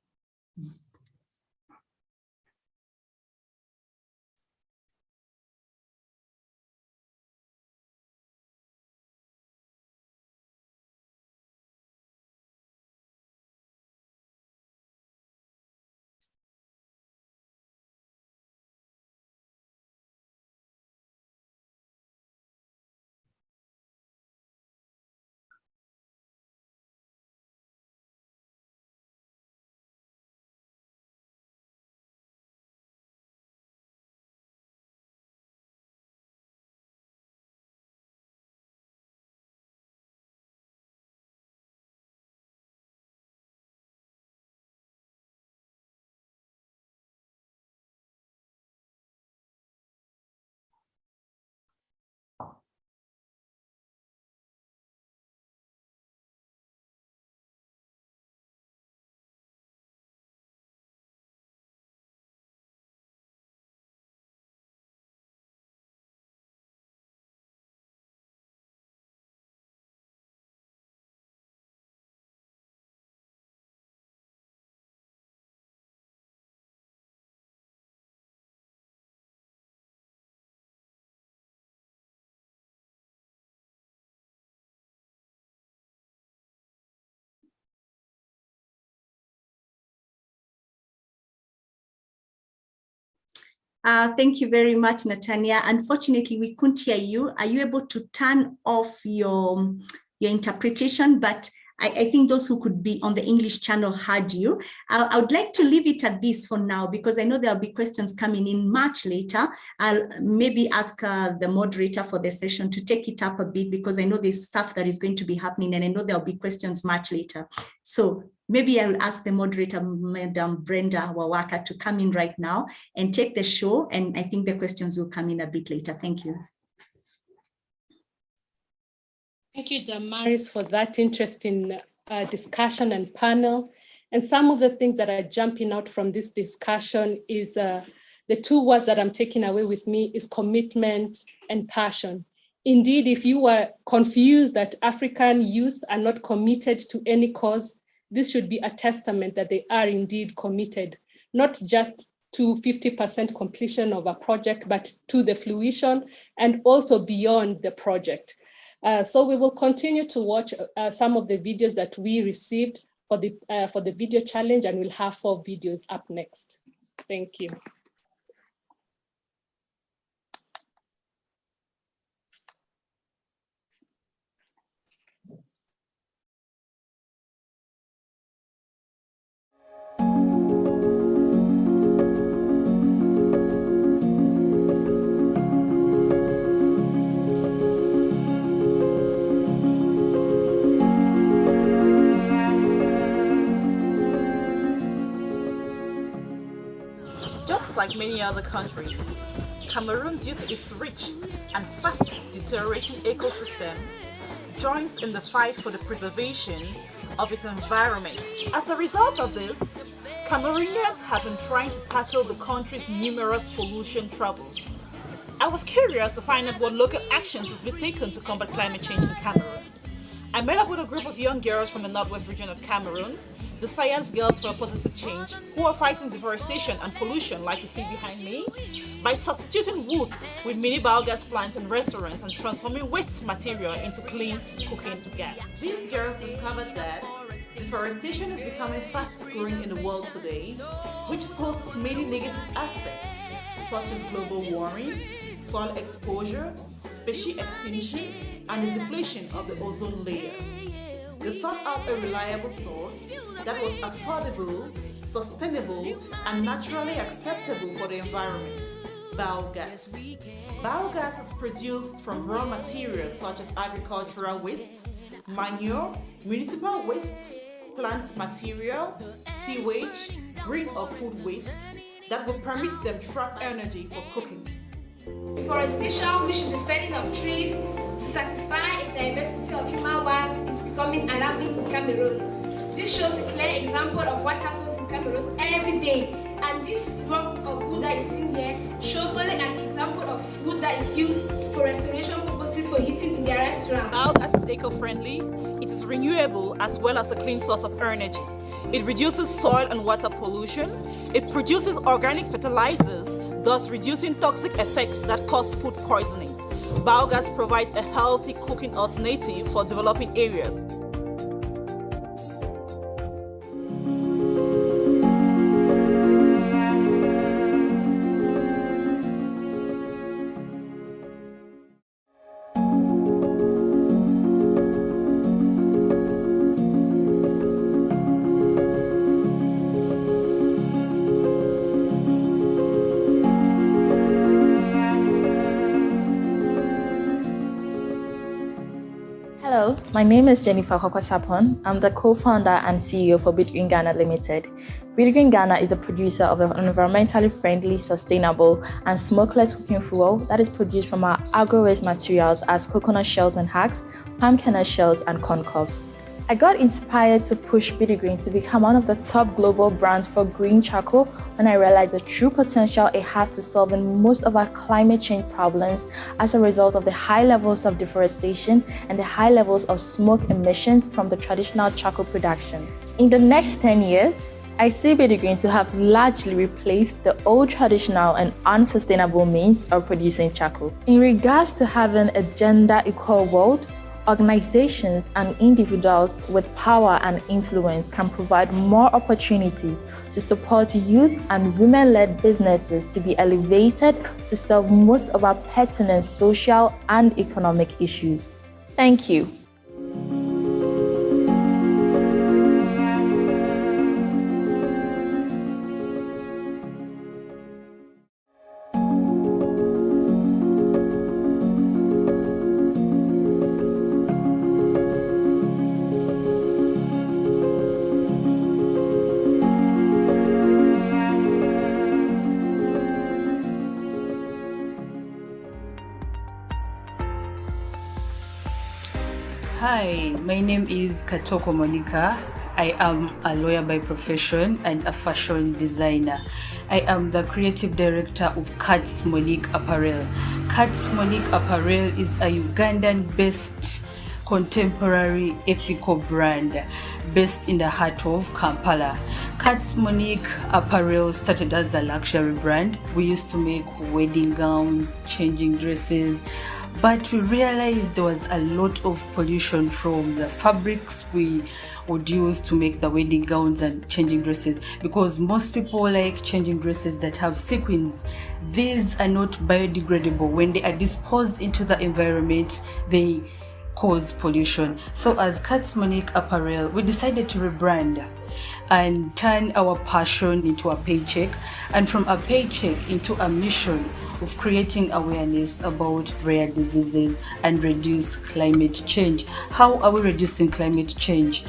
Thank you very much, Natanya. Unfortunately, we couldn't hear you. Are you able to turn off your interpretation? But I think those who could be on the English channel heard you. I would like to leave it at this for now because I know there'll be questions coming in much later. I'll maybe ask the moderator for the session to take it up a bit because I know there's stuff that is going to be happening and I know there'll be questions much later. So maybe I'll ask the moderator, Madam Brenda Wawaka, to come in right now and take the show. And I think the questions will come in a bit later. Thank you. Thank you, Damaris, for that interesting discussion and panel. And some of the things that are jumping out from this discussion is the two words that I'm taking away with me is commitment and passion. Indeed, if you were confused that African youth are not committed to any cause, this should be a testament that they are indeed committed, not just to 50% completion of a project, but to the fruition and also beyond the project. So we will continue to watch some of the videos that we received for the video challenge, and we'll have 4 videos up next. Thank you. Just like many other countries, Cameroon, due to its rich and fast deteriorating ecosystem, joins in the fight for the preservation of its environment. As a result of this, Cameroonians have been trying to tackle the country's numerous pollution troubles. I was curious to find out what local actions has been taken to combat climate change in Cameroon. I met up with a group of young girls from the northwest region of Cameroon, the Science Girls for a Positive Change, who are fighting deforestation and pollution like you see behind me, by substituting wood with mini biogas plants and restaurants and transforming waste material into clean cooking gas. These girls discovered that deforestation is becoming fast growing in the world today, which poses many negative aspects, such as global warming, soil exposure, species extinction, and the depletion of the ozone layer. They sought out a reliable source that was affordable, sustainable, and naturally acceptable for the environment: biogas. Biogas is produced from raw materials such as agricultural waste, manure, municipal waste, plant material, sewage, green or food waste that will permit them trap energy for cooking. Deforestation, which is the felling of trees to satisfy a diversity of human wants, is becoming alarming in Cameroon. This shows a clear example of what happens in Cameroon every day. And this block of wood that is seen here shows only an example of wood that is used for restoration purposes for heating in their restaurant. Biogas is eco-friendly, it is renewable as well as a clean source of energy. It reduces soil and water pollution, it produces organic fertilizers, thus reducing toxic effects that cause food poisoning. Biogas provides a healthy cooking alternative for developing areas. Hello, my name is Jennifer Kokosapon. I'm the co-founder and CEO for Bitgreen Ghana Limited. Bitgreen Ghana is a producer of an environmentally friendly, sustainable, and smokeless cooking fuel that is produced from our agro-waste materials as coconut shells and husks, palm kernel shells, and corn cobs. I got inspired to push Bitgreen to become one of the top global brands for green charcoal when I realized the true potential it has to solving most of our climate change problems as a result of the high levels of deforestation and the high levels of smoke emissions from the traditional charcoal production. In the next 10 years, I see Bitgreen to have largely replaced the old traditional and unsustainable means of producing charcoal. In regards to having a gender-equal world, organizations and individuals with power and influence can provide more opportunities to support youth and women-led businesses to be elevated to solve most of our pertinent social and economic issues. Thank you. Hi, my name is Katoko Monica. I am a lawyer by profession and a fashion designer. I am the creative director of Kat's Monique Apparel. Kat's Monique Apparel is a Ugandan-based contemporary ethical brand based in the heart of Kampala. Kat's Monique Apparel started as a luxury brand. We used to make wedding gowns, changing dresses, but we realized there was a lot of pollution from the fabrics we would use to make the wedding gowns and changing dresses, because most people like changing dresses that have sequins. These are not biodegradable. When they are disposed into the environment, they cause pollution. So as Kat's Monique Apparel, we decided to rebrand and turn our passion into a paycheck, and from a paycheck into a mission of creating awareness about rare diseases and reduce climate change. How are we reducing climate change?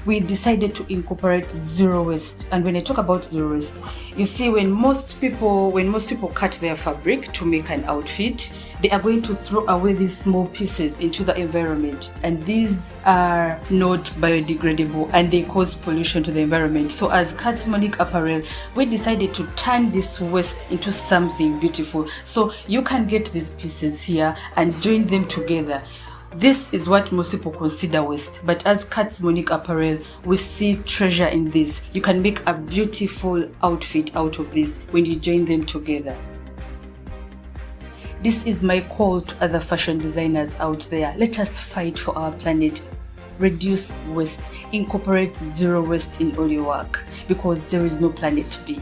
We decided to incorporate zero waste. And when I talk about zero waste, you see, when most people cut their fabric to make an outfit, they are going to throw away these small pieces into the environment, and these are not biodegradable and they cause pollution to the environment. So as Kat's Monique Apparel, we decided to turn this waste into something beautiful. So you can get these pieces here and join them together. This is what most people consider waste, but as Kat's Monique Apparel, we see treasure in this. You can make a beautiful outfit out of this when you join them together. This is my call to other fashion designers out there. Let us fight for our planet. Reduce waste. Incorporate zero waste in all your work, because there is no planet B.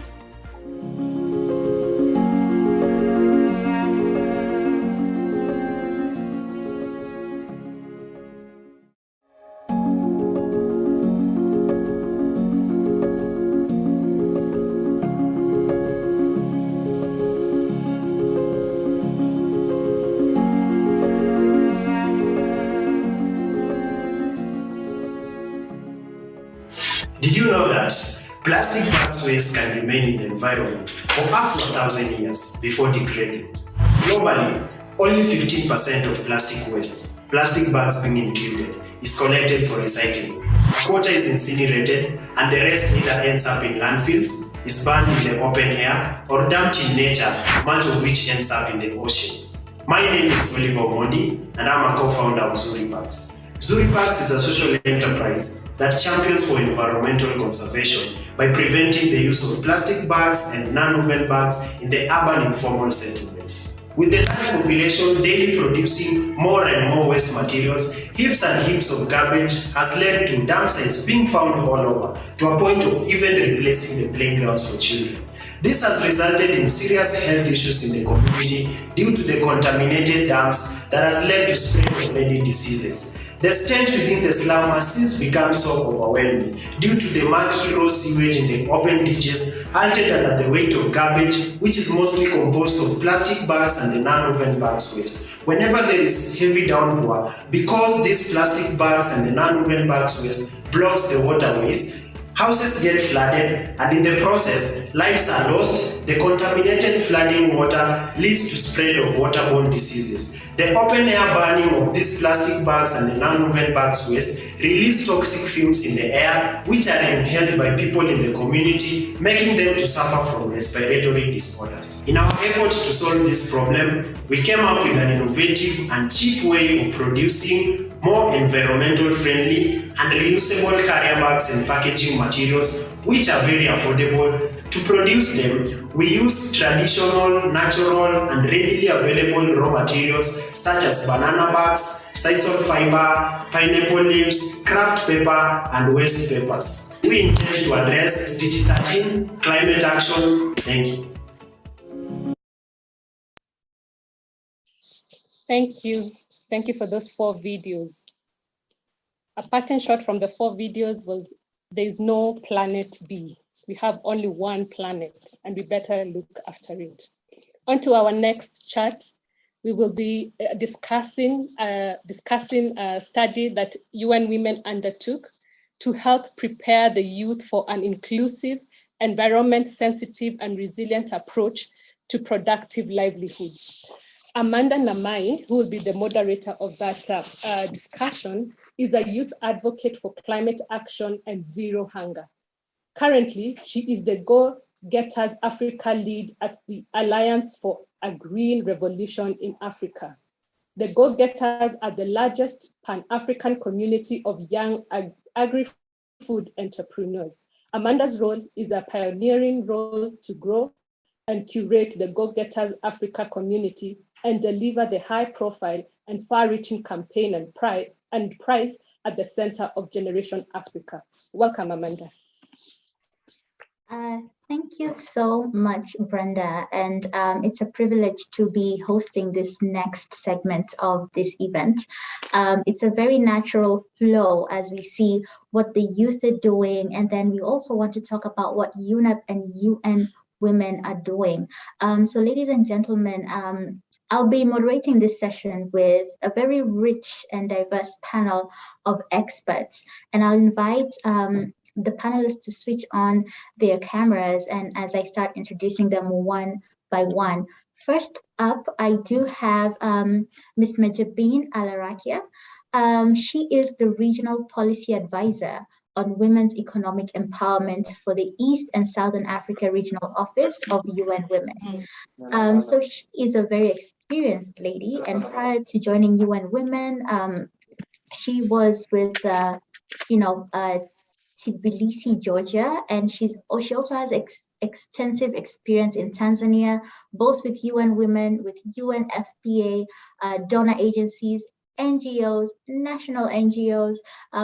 Did you know that plastic bags waste can remain in the environment for up to 1,000 years before degrading? Globally, only 15% of plastic waste, plastic bags being included, is collected for recycling. A quarter is incinerated, and the rest either ends up in landfills, is burned in the open air, or dumped in nature, much of which ends up in the ocean. My name is Oliver Mondi, and I'm a co-founder of Zuribags. Zuribags is a social enterprise that champions for environmental conservation by preventing the use of plastic bags and non-woven bags in the urban informal settlements. With the large population daily producing more and more waste materials, heaps and heaps of garbage has led to dump sites being found all over, to a point of even replacing the playgrounds for children. This has resulted in serious health issues in the community due to the contaminated dumps that has led to spread of many diseases. The stench within the slum has since become so overwhelming due to the murky raw sewage in the open ditches, halted under the weight of garbage, which is mostly composed of plastic bags and the non-woven bags waste. Whenever there is heavy downpour, because these plastic bags and the non-woven bags waste blocks the waterways, houses get flooded, and in the process, lives are lost. The contaminated flooding water leads to spread of waterborne diseases. The open air burning of these plastic bags and the non-woven bags waste release toxic fumes in the air, which are inhaled by people in the community, making them to suffer from respiratory disorders. In our effort to solve this problem, we came up with an innovative and cheap way of producing more environmental friendly and reusable carrier bags and packaging materials, which are very affordable. To produce them, we use traditional, natural, and readily available raw materials such as banana bags, sisal fiber, pineapple leaves, craft paper, and waste papers. We intend to address SDG 13, climate action. Thank you. Thank you. Thank you for those 4 videos. A pattern shot from the 4 videos was, there is no planet B. We have only one planet, and we better look after it. On to our next chat. We will be discussing a study that UN Women undertook to help prepare the youth for an inclusive, environment-sensitive, and resilient approach to productive livelihoods. Amanda Namai, who will be the moderator of that discussion, is a youth advocate for climate action and zero hunger. Currently, she is the Getters Africa lead at the Alliance for a Green Revolution in Africa. The Go-Getters are the largest Pan-African community of young agri-food entrepreneurs. Amanda's role is a pioneering role to grow and curate the Go-Getters Africa community and deliver the high-profile and far-reaching campaign and prize at the center of Generation Africa. Welcome, Amanda. Thank you so much, Brenda. And it's a privilege to be hosting this next segment of this event. It's a very natural flow as we see what the youth are doing. And then we also want to talk about what UNEP and UN Women are doing. So ladies and gentlemen, I'll be moderating this session with a very rich and diverse panel of experts. And I'll invite the panelists to switch on their cameras, and as I start introducing them one by one. First up, I do have Ms. Majabin Alarakia. She is the Regional Policy Advisor on Women's Economic Empowerment for the East and Southern Africa Regional Office of UN Women. So she is a very experienced lady, and prior to joining UN Women, she was with, Tbilisi, Georgia, and she also has extensive experience in Tanzania, both with UN Women, with UNFPA, donor agencies, NGOs, national NGOs,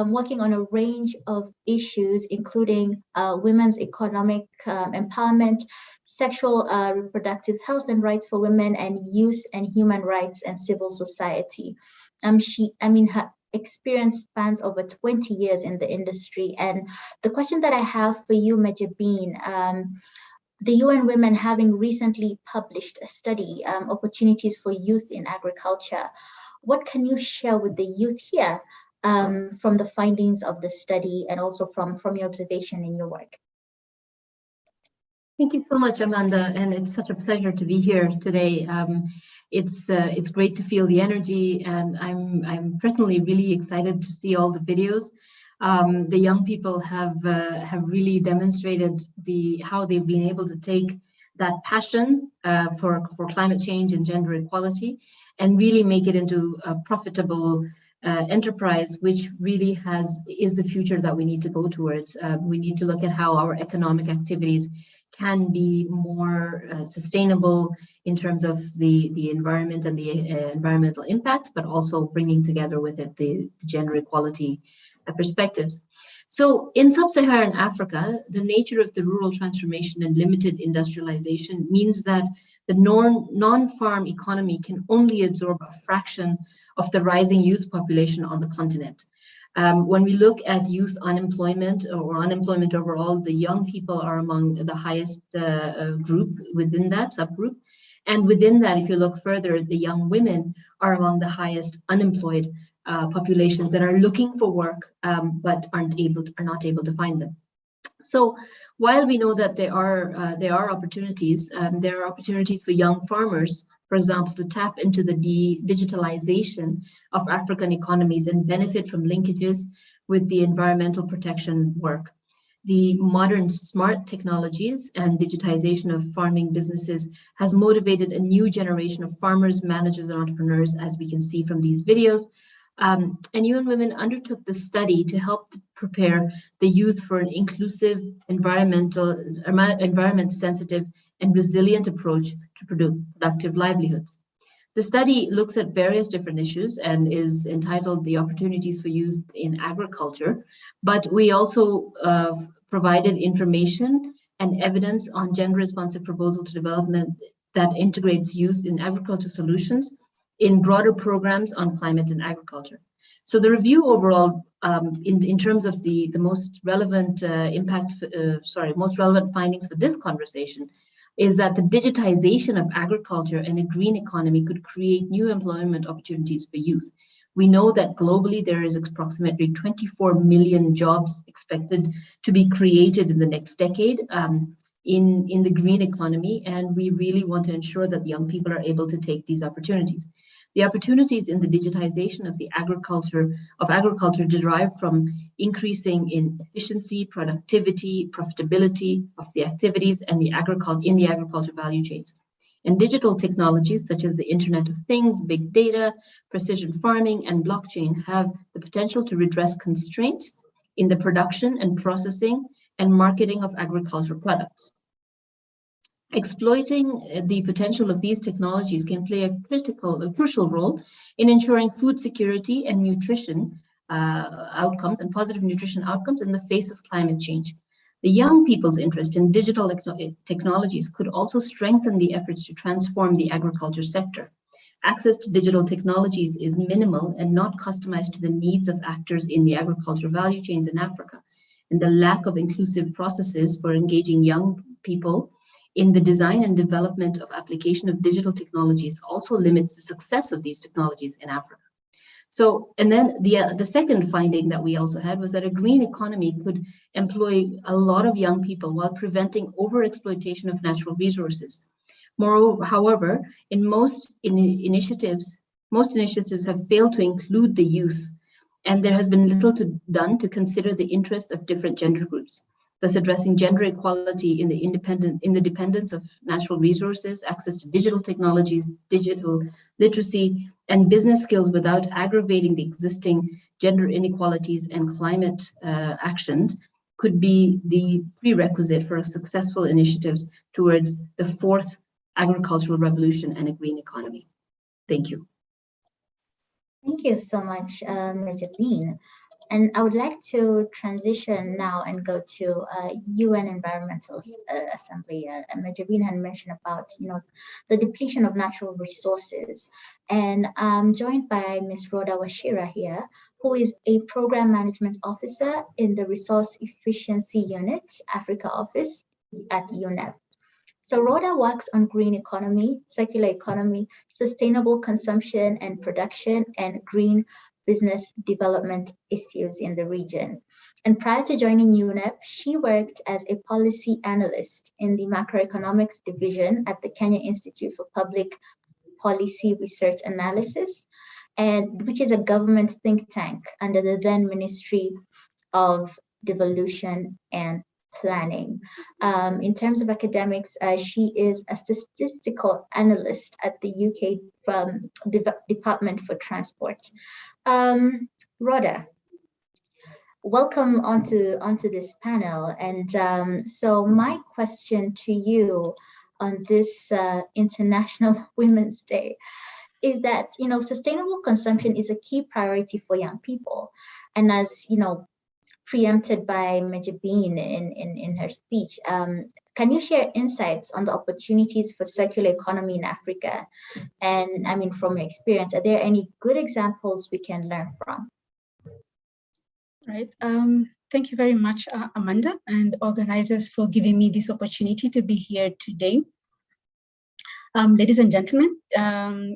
working on a range of issues, including women's economic empowerment, sexual reproductive health and rights for women, and youth and human rights and civil society. Her experience spans over 20 years in the industry. And the question that I have for you, Majabin, the UN Women having recently published a study, Opportunities for Youth in Agriculture. What can you share with the youth here from the findings of the study and also from your observation in your work? Thank you so much, Amanda, and it's such a pleasure to be here today. It's great to feel the energy, and I'm personally really excited to see all the videos. The young people have really demonstrated how they've been able to take that passion for climate change and gender equality and really make it into a profitable enterprise, which really is the future that we need to go towards. We need to look at how our economic activities can be more sustainable in terms of the environment and the environmental impacts, but also bringing together with it the gender equality perspectives. So in sub-Saharan Africa, the nature of the rural transformation and limited industrialization means that the non-farm economy can only absorb a fraction of the rising youth population on the continent. When we look at youth unemployment or unemployment overall, the young people are among the highest group within that subgroup. And within that, if you look further, the young women are among the highest unemployed populations that are looking for work, but are not able to find them. So while we know that there are opportunities for young farmers, for example, to tap into the digitalization of African economies and benefit from linkages with the environmental protection work. The modern smart technologies and digitization of farming businesses has motivated a new generation of farmers, managers, and entrepreneurs, as we can see from these videos. And UN Women undertook this study to help prepare the youth for an inclusive, environment-sensitive, and resilient approach to productive livelihoods. The study looks at various different issues and is entitled The Opportunities for Youth in Agriculture, but we also provided information and evidence on gender-responsive proposal to development that integrates youth in agriculture solutions in broader programs on climate and agriculture. So the review overall, in terms of the most relevant most relevant findings for this conversation, is that the digitization of agriculture and a green economy could create new employment opportunities for youth. We know that globally there is approximately 24 million jobs expected to be created in the next decade, in the green economy, and we really want to ensure that the young people are able to take these opportunities. The opportunities in the digitization of agriculture derive from increasing in efficiency, productivity, profitability of the activities and the agriculture value chains. And digital technologies such as the Internet of Things, big data, precision farming, and blockchain have the potential to redress constraints in the production and processing and marketing of agricultural products. Exploiting the potential of these technologies can play a crucial role in ensuring food security and nutrition outcomes and positive nutrition outcomes in the face of climate change. The young people's interest in digital technologies could also strengthen the efforts to transform the agriculture sector. Access to digital technologies is minimal and not customized to the needs of actors in the agriculture value chains in Africa. And the lack of inclusive processes for engaging young people in the design and development of application of digital technologies also limits the success of these technologies in Africa. So, and then the second finding that we also had was that a green economy could employ a lot of young people while preventing overexploitation of natural resources. Moreover, however, in most initiatives have failed to include the youth, and there has been little done to consider the interests of different gender groups, thus addressing gender equality in the dependence of natural resources, access to digital technologies, digital literacy, and business skills without aggravating the existing gender inequalities and climate actions could be the prerequisite for successful initiatives towards the fourth agricultural revolution and a green economy. Thank you. Thank you so much, Majabine. And I would like to transition now and go to UN Environmental Assembly. Majabine had mentioned about, the depletion of natural resources. And I'm joined by Ms. Rhoda Washira here, who is a Program Management Officer in the Resource Efficiency Unit, Africa Office at Unep. So Rhoda works on green economy, circular economy, sustainable consumption and production, and green business development issues in the region. And prior to joining UNEP, she worked as a policy analyst in the macroeconomics division at the Kenya Institute for Public Policy Research Analysis, and which is a government think tank under the then Ministry of Devolution and Planning. In terms of academics, she is a statistical analyst at the UK Department for Transport. Rhoda, welcome onto this panel. And so my question to you on this International Women's Day is that, sustainable consumption is a key priority for young people. And as, preempted by Majabine in her speech, can you share insights on the opportunities for circular economy in Africa? And I mean, from your experience, are there any good examples we can learn from? Right. Thank you very much, Amanda, and organizers for giving me this opportunity to be here today. Ladies and gentlemen,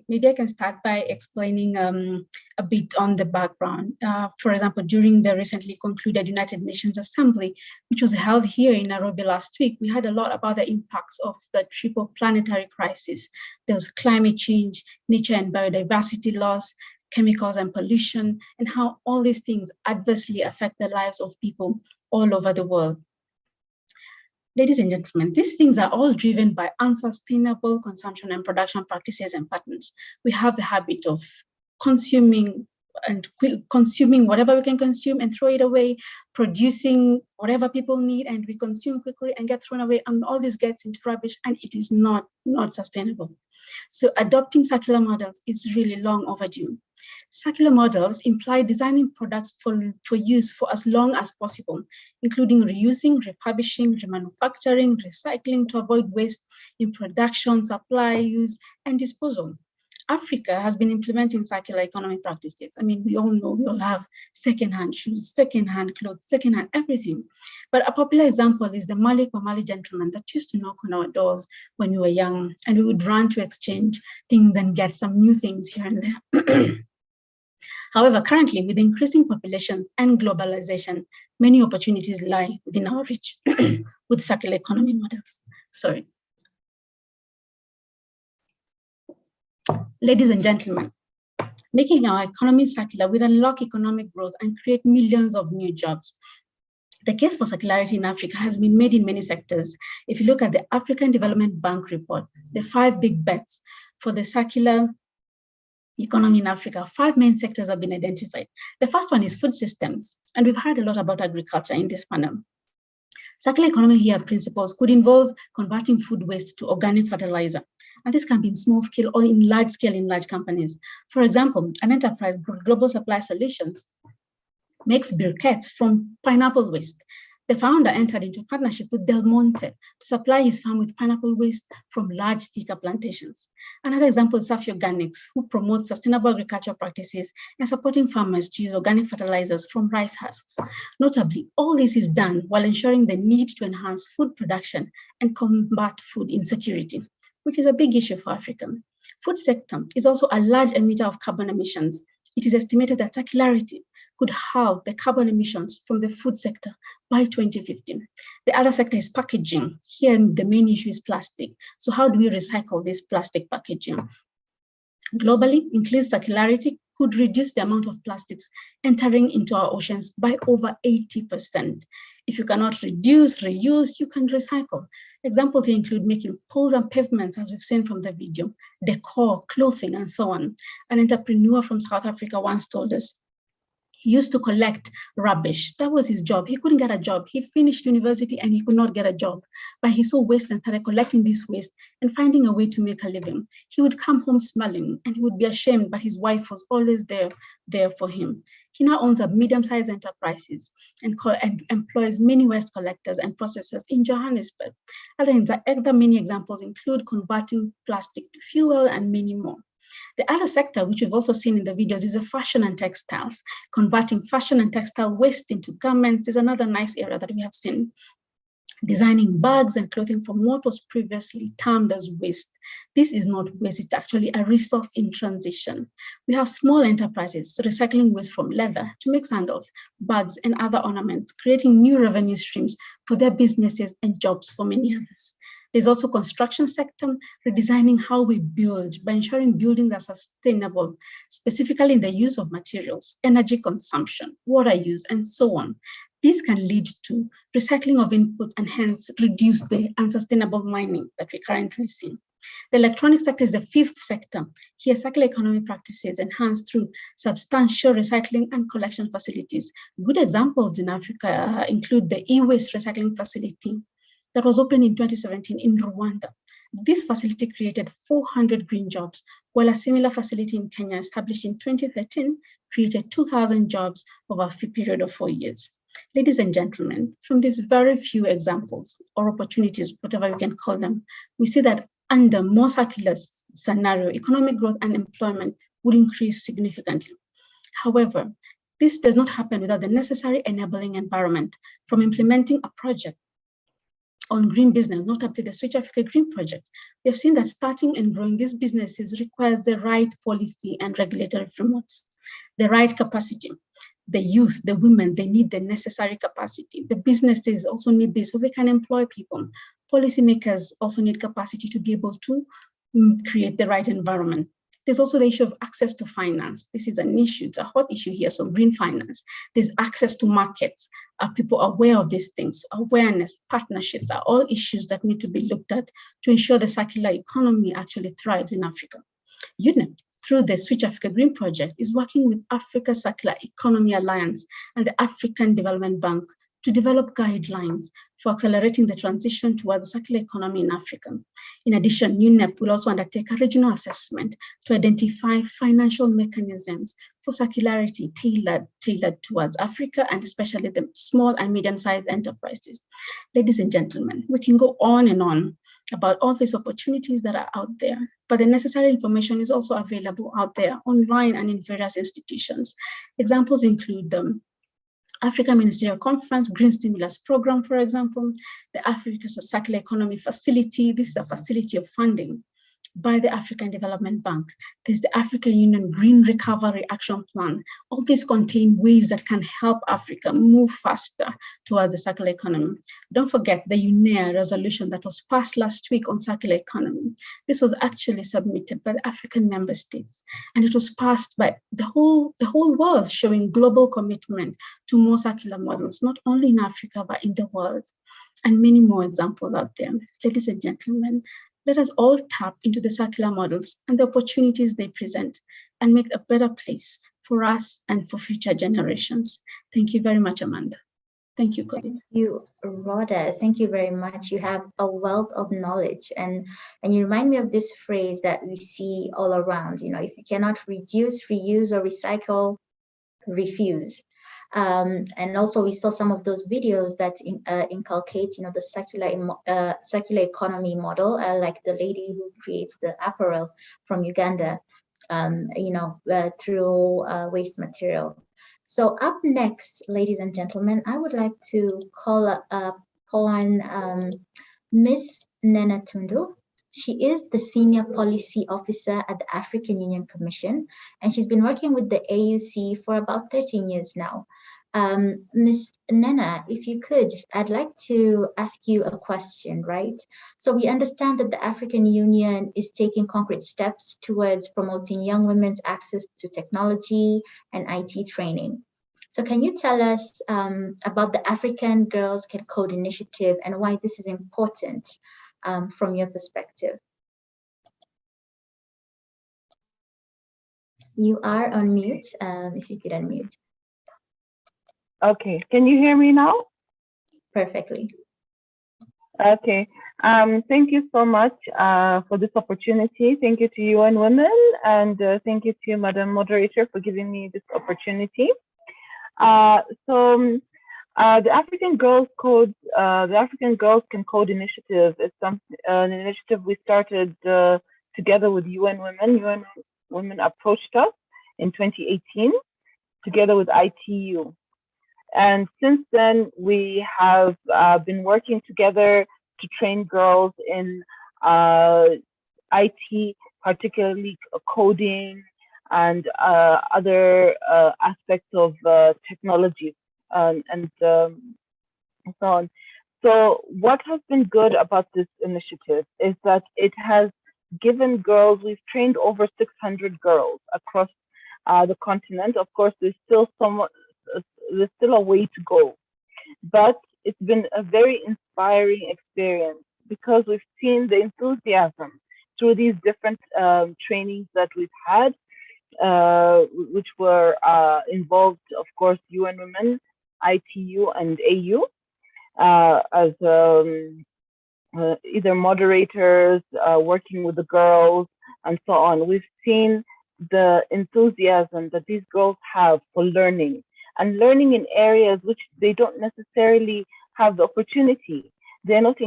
maybe I can start by explaining a bit on the background. For example, during the recently concluded United Nations Assembly, which was held here in Nairobi last week, we heard a lot about the impacts of the triple planetary crisis. There was climate change, nature and biodiversity loss, chemicals and pollution, and how all these things adversely affect the lives of people all over the world. Ladies and gentlemen, these things are all driven by unsustainable consumption and production practices and patterns. We have the habit of consuming whatever we can consume and throw it away, producing whatever people need and we consume quickly and get thrown away, and all this gets into rubbish, and it is not sustainable. So adopting circular models is really long overdue. Circular models imply designing products for use for as long as possible, including reusing, refurbishing, remanufacturing, recycling to avoid waste in production, supply, use, and disposal. Africa has been implementing circular economy practices. I mean, we all know we all have secondhand shoes, secondhand clothes, secondhand everything. But a popular example is the Malik or Mali gentleman that used to knock on our doors when we were young, and we would run to exchange things and get some new things here and there. However, currently, with increasing populations and globalization, many opportunities lie within our reach with circular economy models. Sorry. Ladies and gentlemen, making our economy circular will unlock economic growth and create millions of new jobs. The case for circularity in Africa has been made in many sectors. If you look at the African Development Bank report, the 5 big bets for the circular economy in Africa, 5 main sectors have been identified. The first one is food systems, and we've heard a lot about agriculture in this panel. Circular economy here principles could involve converting food waste to organic fertilizer. And this can be in small scale or in large scale in large companies. For example, an enterprise, Global Supply Solutions, makes briquettes from pineapple waste. The founder entered into partnership with Del Monte to supply his farm with pineapple waste from large thicker plantations. Another example is Safi Organics, who promotes sustainable agricultural practices and supporting farmers to use organic fertilizers from rice husks. Notably, all this is done while ensuring the need to enhance food production and combat food insecurity, which is a big issue for Africa. Food sector is also a large emitter of carbon emissions. It is estimated that circularity could halve the carbon emissions from the food sector by 2050. The other sector is packaging. Here, the main issue is plastic. So how do we recycle this plastic packaging? Globally, increased circularity could reduce the amount of plastics entering into our oceans by over 80%. If you cannot reduce, reuse, you can recycle. Examples include making poles and pavements, as we've seen from the video, decor, clothing, and so on. An entrepreneur from South Africa once told us, he used to collect rubbish. That was his job. He couldn't get a job. He finished university and he could not get a job. But he saw waste and started collecting this waste and finding a way to make a living. He would come home smiling and he would be ashamed, but his wife was always there for him. He now owns a medium-sized enterprises and employs many waste collectors and processors in Johannesburg. Other many examples include converting plastic to fuel and many more. The other sector, which we've also seen in the videos, is the fashion and textiles. Converting fashion and textile waste into garments is another nice area that we have seen. Designing bags and clothing from what was previously termed as waste. This is not waste, it's actually a resource in transition. We have small enterprises recycling waste from leather to make sandals, bags, and other ornaments, creating new revenue streams for their businesses and jobs for many others. There's also construction sector, redesigning how we build by ensuring buildings are sustainable, specifically in the use of materials, energy consumption, water use, and so on. This can lead to recycling of inputs and hence reduce the unsustainable mining that we currently see. The electronics sector is the 5th sector. Here, circular economy practices enhanced through substantial recycling and collection facilities. Good examples in Africa include the e-waste recycling facility that was opened in 2017 in Rwanda. This facility created 400 green jobs, while a similar facility in Kenya, established in 2013, created 2,000 jobs over a period of 4 years. Ladies and gentlemen, from these very few examples or opportunities, whatever you can call them, we see that under more circular scenario, economic growth and employment would increase significantly. However, this does not happen without the necessary enabling environment, from implementing a project on green business, notably the Switch Africa Green Project. We have seen that starting and growing these businesses requires the right policy and regulatory frameworks, the right capacity. The youth, the women, they need the necessary capacity. The businesses also need this so they can employ people. Policymakers also need capacity to be able to create the right environment. There's also the issue of access to finance. This is an issue, it's a hot issue here, so green finance. There's access to markets. Are people aware of these things? Awareness, partnerships are all issues that need to be looked at to ensure the circular economy actually thrives in Africa. Unep, through the Switch Africa Green Project, is working with Africa Circular Economy Alliance and the African Development Bank to develop guidelines for accelerating the transition towards the circular economy in Africa. In addition, Unep will also undertake a regional assessment to identify financial mechanisms for circularity tailored towards Africa and especially the small and medium-sized enterprises. Ladies and gentlemen, we can go on and on about all these opportunities that are out there, but the necessary information is also available out there online and in various institutions. Examples include the Africa Ministerial Conference Green Stimulus Program, for example, the Africa Circular Economy Facility. This is a facility of funding by the African Development Bank. There's the African Union Green Recovery Action Plan. All these contain ways that can help Africa move faster towards the circular economy. Don't forget the UNEA resolution that was passed last week on circular economy. This was actually submitted by the African member states, and it was passed by the whole world, showing global commitment to more circular models, not only in Africa, but in the world, and many more examples out there. Ladies and gentlemen, let us all tap into the circular models and the opportunities they present and make a better place for us and for future generations. Thank you very much, Amanda. Thank you, Colin. Thank you, Rhoda. Thank you very much. You have a wealth of knowledge, and you remind me of this phrase that we see all around. You know, if you cannot reduce, reuse, or recycle, refuse. And also we saw some of those videos that inculcate, you know, the circular economy model, like the lady who creates the apparel from Uganda, you know, through waste material. So up next, ladies and gentlemen, I would like to call upon Miss Nena Tundu. She is the Senior Policy Officer at the African Union Commission, and she's been working with the AUC for about 13 years now. Ms. Nena, if you could, I'd like to ask you a question, right? So we understand that the African Union is taking concrete steps towards promoting young women's access to technology and IT training. So can you tell us about the African Girls Can Code initiative and why this is important from your perspective? You are on mute, if you could unmute. Okay, can you hear me now? Perfectly. Okay, thank you so much for this opportunity. Thank you to UN Women, and thank you to Madam Moderator for giving me this opportunity. The African Girls Code, the African Girls Can Code initiative is an initiative we started together with UN Women. UN Women approached us in 2018 together with ITU. And since then, we have been working together to train girls in IT, particularly coding and other aspects of technology and so on. So what has been good about this initiative is that it has given girls, we've trained over 600 girls across the continent. Of course, there's still a way to go, but it's been a very inspiring experience because we've seen the enthusiasm through these different trainings that we've had, which were involved, of course, UN Women, ITU, and AU as either moderators, working with the girls, and so on. We've seen the enthusiasm that these girls have for learning, and learning in areas which they don't necessarily have the opportunity. They're not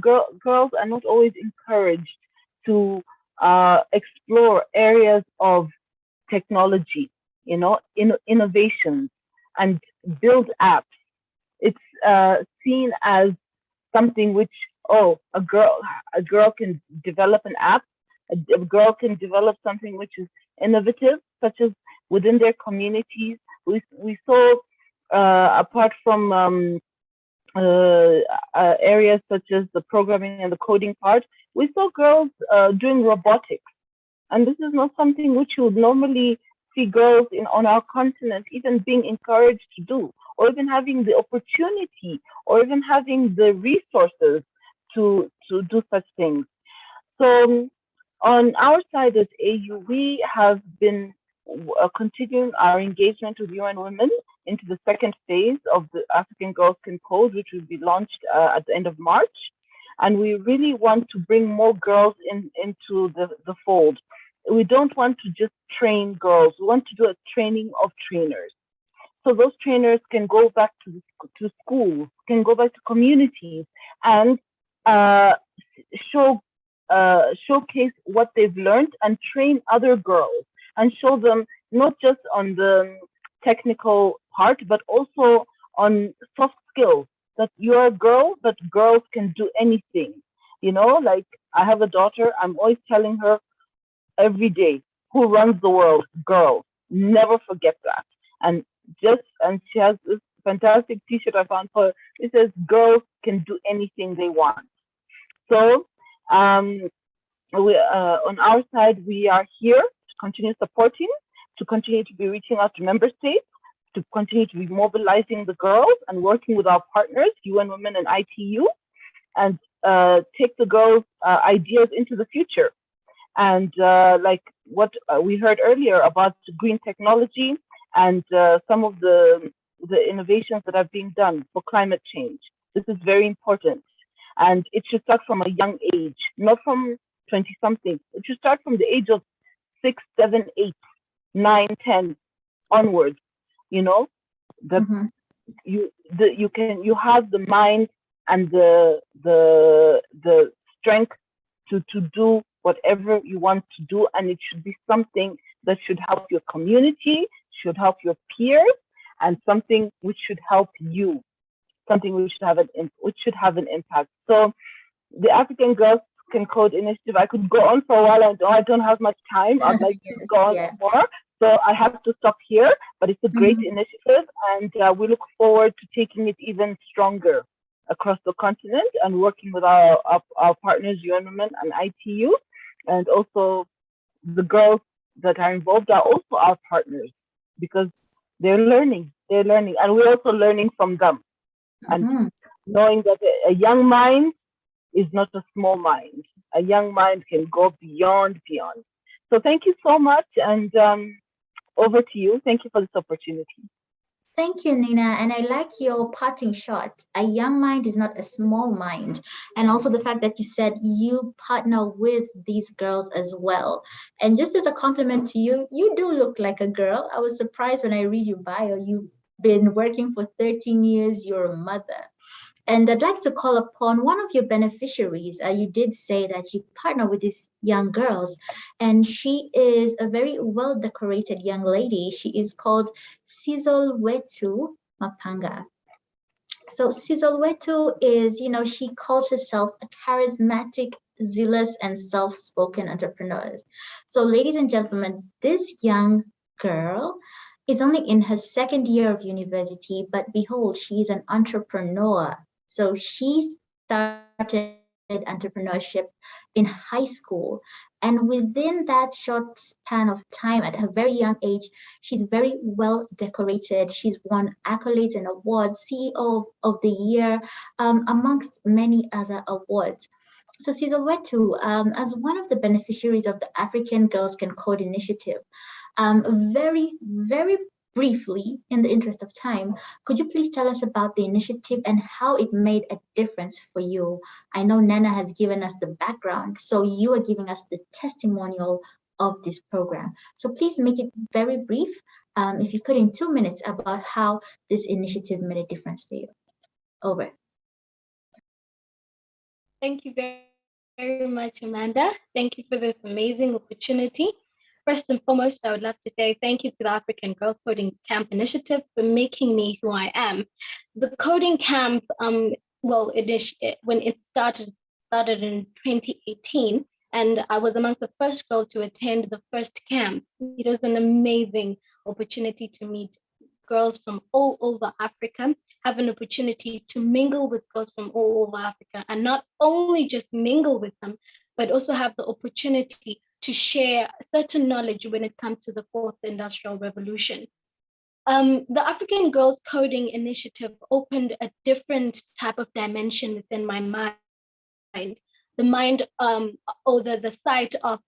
girls are not always encouraged to explore areas of technology, you know, innovations, and build apps. It's seen as something which, oh, a girl can develop an app, a girl can develop something which is innovative, such as within their communities. We saw, apart from areas such as the programming and the coding part, we saw girls doing robotics. And this is not something which you would normally see girls on our continent even being encouraged to do, or even having the opportunity, or even having the resources to do such things. So on our side at AU, we have been continuing our engagement with UN Women into the second phase of the African Girls Can Code, which will be launched at the end of March. And we really want to bring more girls into the fold. We don't want to just train girls. We want to do a training of trainers. So those trainers can go back to schools, can go back to communities, and showcase what they've learned and train other girls and show them not just on the technical part, but also on soft skills, that you're a girl, but girls can do anything. You know, like I have a daughter. I'm always telling her every day, who runs the world? Girls. Never forget that. And she has this fantastic T-shirt I found for her. It says, "Girls can do anything they want." So, on our side, we are here to continue supporting, to continue to be reaching out to member states, to continue to be mobilizing the girls and working with our partners, UN Women and ITU, and take the girls' ideas into the future. And like what we heard earlier about green technology and some of the innovations that are being done for climate change. This is very important. And it should start from a young age, not from 20-something. It should start from the age of 6, 7, 8, 9, 10 onwards. You know, that you have the mind and the strength to do whatever you want to do, and it should be something that should help your community, should help your peers, and something which should help you, something which should have an impact. So the African Girls Can Code Initiative, I could go on for a while. I don't have much time. I'd like to go on more. So I have to stop here, but it's a great initiative, and we look forward to taking it even stronger across the continent and working with our partners, UN Women and ITU, and also the girls that are involved are also our partners because they're learning, and we're also learning from them. And knowing that a young mind is not a small mind. A young mind can go beyond. So thank you so much, and over to you. Thank you for this opportunity. Thank you, Nina. And I like your parting shot. A young mind is not a small mind. And also the fact that you said you partner with these girls as well. And just as a compliment to you, you do look like a girl. I was surprised when I read your bio. You've been working for 13 years. You're a mother. And I'd like to call upon one of your beneficiaries. You did say that you partner with these young girls, and she is a very well-decorated young lady. She is called Sizolwetu Mapanga. So Sizolwetu is, she calls herself a charismatic, zealous, and self-spoken entrepreneur. So ladies and gentlemen, this young girl is only in her second year of university, but behold, she's an entrepreneur. So she started entrepreneurship in high school. And within that short span of time, at her very young age, she's very well decorated. She's won accolades and awards, CEO of the Year, amongst many other awards. So Sizolwetu, as one of the beneficiaries of the African Girls Can Code initiative, very, very briefly, in the interest of time, could you please tell us about the initiative and how it made a difference for you? I know Nana has given us the background, so you are giving us the testimonial of this program. So please make it very brief, if you could, in 2 minutes, about how this initiative made a difference for you. Over. Thank you very, very much, Amanda. Thank you for this amazing opportunity. First and foremost, I would love to say thank you to the African Girls Coding Camp Initiative for making me who I am. The coding camp, when it started in 2018, and I was among the first girls to attend the first camp. It was an amazing opportunity to meet girls from all over Africa, have an opportunity to mingle with girls from all over Africa, and not only just mingle with them, but also have the opportunity to share certain knowledge when it comes to the fourth industrial revolution. The African Girls Coding Initiative opened a different type of dimension within my mind. The mind, or the site of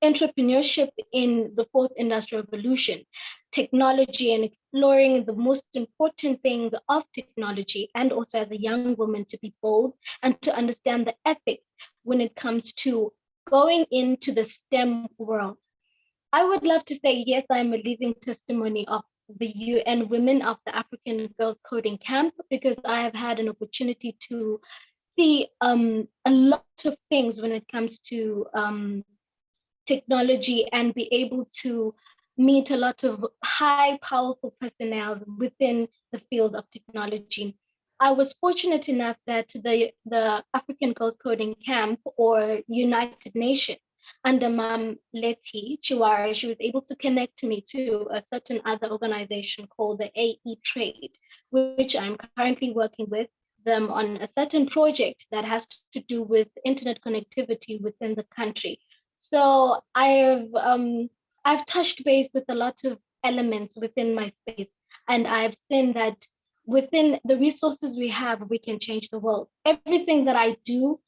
entrepreneurship in the fourth industrial revolution, technology, and exploring the most important things of technology, and also as a young woman to be bold and to understand the ethics when it comes to going into the STEM world. I would love to say, yes, I'm a living testimony of the UN Women of the African Girls Coding Camp, because I have had an opportunity to see a lot of things when it comes to technology and be able to meet a lot of high, powerful personnel within the field of technology. I was fortunate enough that the African Girls Coding Camp or United Nations under Mom Letty Chiwara, she was able to connect me to a certain other organization called the AE Trade, which I'm currently working with them on a certain project that has to do with internet connectivity within the country. So I've touched base with a lot of elements within my space, and I've seen that within the resources we have, we can change the world. Everything that I do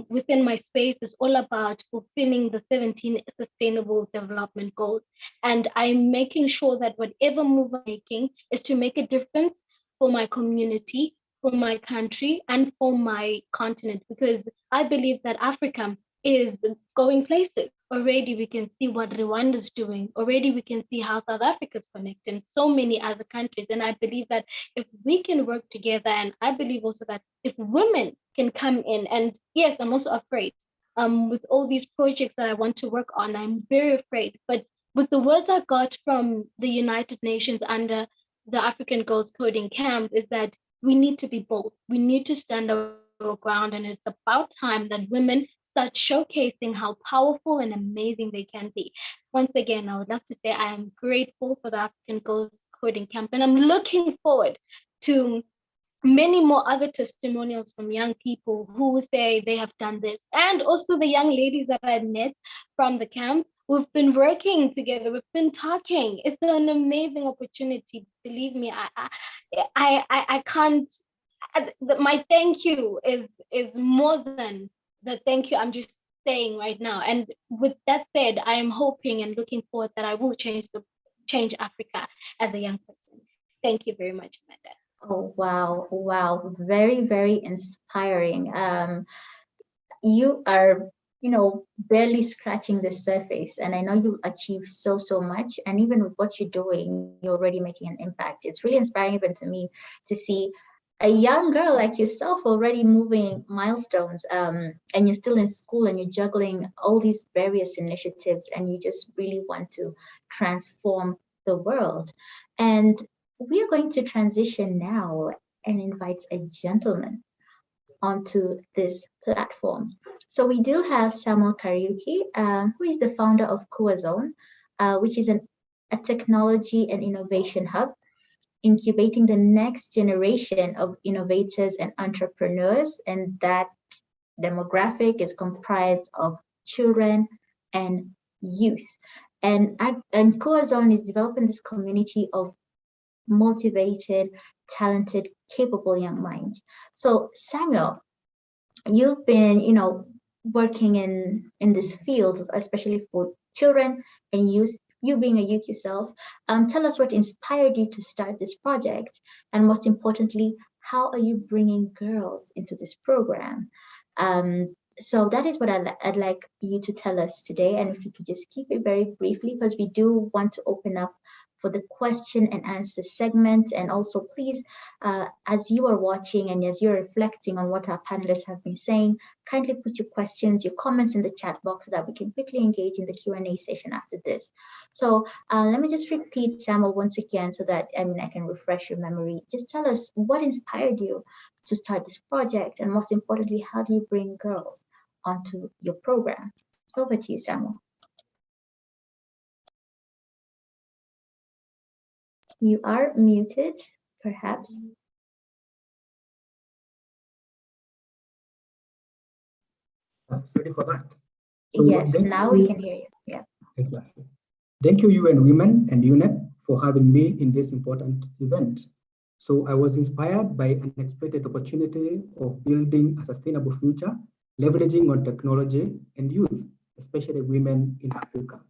within my space is all about fulfilling the 17 Sustainable Development Goals. And I'm making sure that whatever move I'm making is to make a difference for my community, for my country, and for my continent, because I believe that Africa is going places. Already we can see what Rwanda is doing. Already we can see how South Africa is connecting, so many other countries. And I believe that if we can work together, and I believe also that if women can come in, and yes, I'm also afraid with all these projects that I want to work on, I'm very afraid. But with the words I got from the United Nations under the African Girls Coding Camp is that we need to be bold. We need to stand our ground, and it's about time that women start showcasing how powerful and amazing they can be. Once again, I would love to say I am grateful for the African Girls Coding Camp, and I'm looking forward to many more other testimonials from young people who say they have done this, and also the young ladies that I met from the camp. We've been working together. We've been talking. It's an amazing opportunity. Believe me, I can't. My thank you is more than the thank you I'm just saying right now. And with that said, I am hoping and looking forward that I will change Africa as a young person. Thank you very much, Amanda. Oh, wow. Wow. Very, very inspiring. You are, barely scratching the surface. And I know you achieved so much. And even with what you're doing, you're already making an impact. It's really inspiring even to me to see a young girl like yourself already moving milestones, and you're still in school and you're juggling all these various initiatives, and you just really want to transform the world. And we are going to transition now and invite a gentleman onto this platform. So we do have Samuel Kariuki, who is the founder of Kuazone, which is a technology and innovation hub, incubating the next generation of innovators and entrepreneurs, and that demographic is comprised of children and youth. And Kuazone is developing this community of motivated, talented, capable young minds. So Samuel, you've been, working in this field, especially for children and youth. You being a youth yourself, tell us what inspired you to start this project, and most importantly, how are you bringing girls into this program? So that is what I'd like you to tell us today, and if you could just keep it very briefly, because we do want to open up for the question and answer segment. And also, please, as you are watching and as you're reflecting on what our panelists have been saying, kindly put your questions, your comments in the chat box so that we can quickly engage in the Q&A session after this. So let me just repeat, Samuel, once again, so that I can refresh your memory. Just tell us what inspired you to start this project, and most importantly, how do you bring girls onto your program? Over to you, Samuel. You are muted, perhaps. Sorry for that. So yes, now we can hear you. Yeah. Exactly. Thank you, UN Women and Unep, for having me in this important event. So I was inspired by an unexpected opportunity of building a sustainable future, leveraging on technology and youth, especially women in Africa.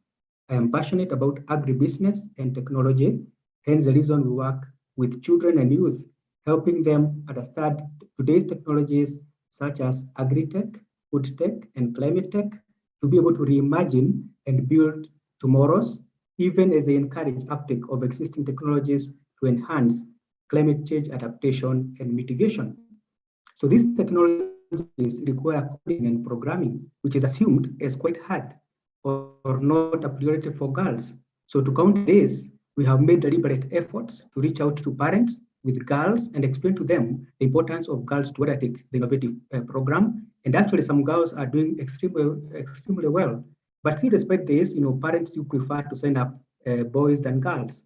I am passionate about agribusiness and technology, hence the reason we work with children and youth, helping them understand today's technologies such as agri-tech, food tech, and climate tech, to be able to reimagine and build tomorrow's, even as they encourage uptake of existing technologies to enhance climate change adaptation and mitigation. So these technologies require coding and programming, which is assumed as quite hard or not a priority for girls. So to counter this, we have made deliberate efforts to reach out to parents, with girls and explain to them the importance of girls to undertake the innovative program. And actually, some girls are doing extremely well. But still, despite this, parents do prefer to sign up boys than girls.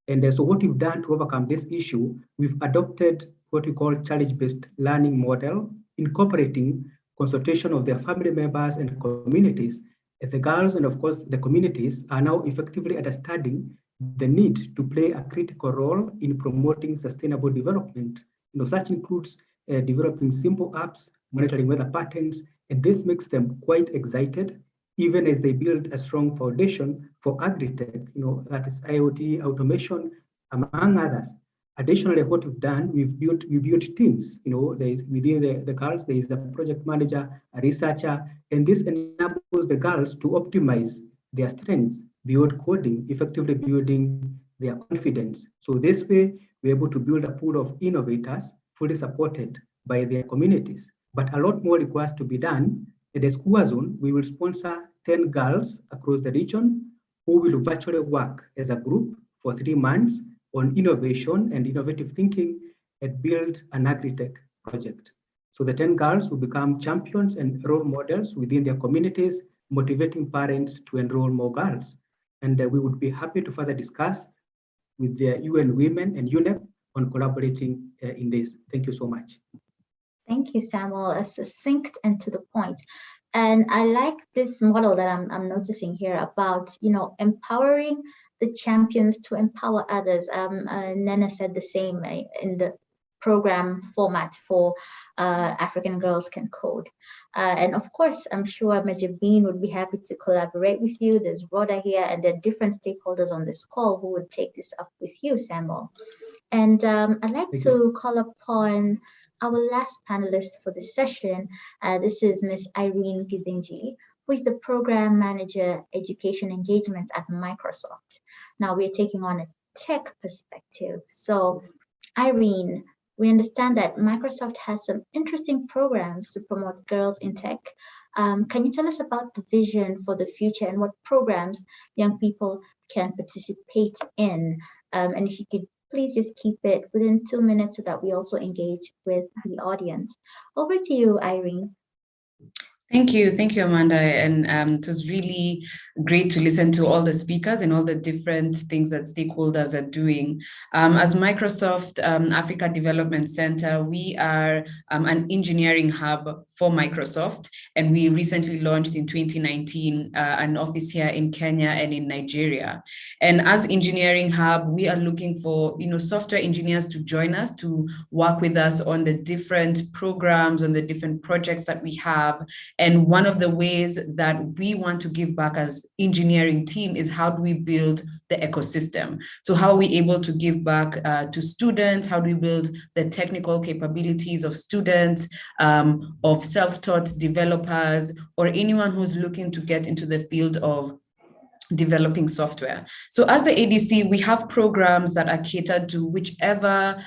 And so what we've done to overcome this issue, we've adopted what we call challenge-based learning model, incorporating consultation of their family members and communities. The girls and of course the communities are now effectively understanding the need to play a critical role in promoting sustainable development. Such includes developing simple apps, monitoring weather patterns, and this makes them quite excited, even as they build a strong foundation for agri-tech, that is IoT, automation, among others. Additionally, what we've done, we built teams. Within the girls, there is a project manager, a researcher, and this enables the girls to optimize their strengths beyond coding, effectively building their confidence. So this way, we're able to build a pool of innovators fully supported by their communities. But a lot more requires to be done. At the Skua Zone, we will sponsor 10 girls across the region who will virtually work as a group for 3 months on innovation and innovative thinking and build an agri-tech project. So the 10 girls will become champions and role models within their communities, motivating parents to enroll more girls. And we would be happy to further discuss with the UN Women and Unep on collaborating in this. Thank you so much. Thank you, Samuel. Succinct and to the point. And I like this model that I'm noticing here about, empowering the champions to empower others. Nana said the same in the program format for African Girls Can Code. And of course, I'm sure Majabin would be happy to collaborate with you. There's Rhoda here, and there are different stakeholders on this call who would take this up with you, Samuel. And I'd like to call upon our last panelist for this session. This is Ms. Irene Givenchy, who is the Program Manager, Education Engagement at Microsoft. Now we're taking on a tech perspective. So Irene, we understand that Microsoft has some interesting programs to promote girls in tech. Can you tell us about the vision for the future and what programs young people can participate in? And if you could please just keep it within 2 minutes so that we also engage with the audience. Over to you, Irene. Thank you, Amanda. And it was really great to listen to all the speakers and all the different things that stakeholders are doing. As Microsoft Africa Development Center, we are an engineering hub for Microsoft, and we recently launched in 2019 an office here in Kenya and in Nigeria. And as engineering hub, we are looking for software engineers to join us, to work with us on the different programs, on the different projects that we have. And one of the ways that we want to give back as engineering team is how do we build the ecosystem? So how are we able to give back to students? How do we build the technical capabilities of students, of self-taught developers, or anyone who's looking to get into the field of developing software? So as the ADC, we have programs that are catered to whichever,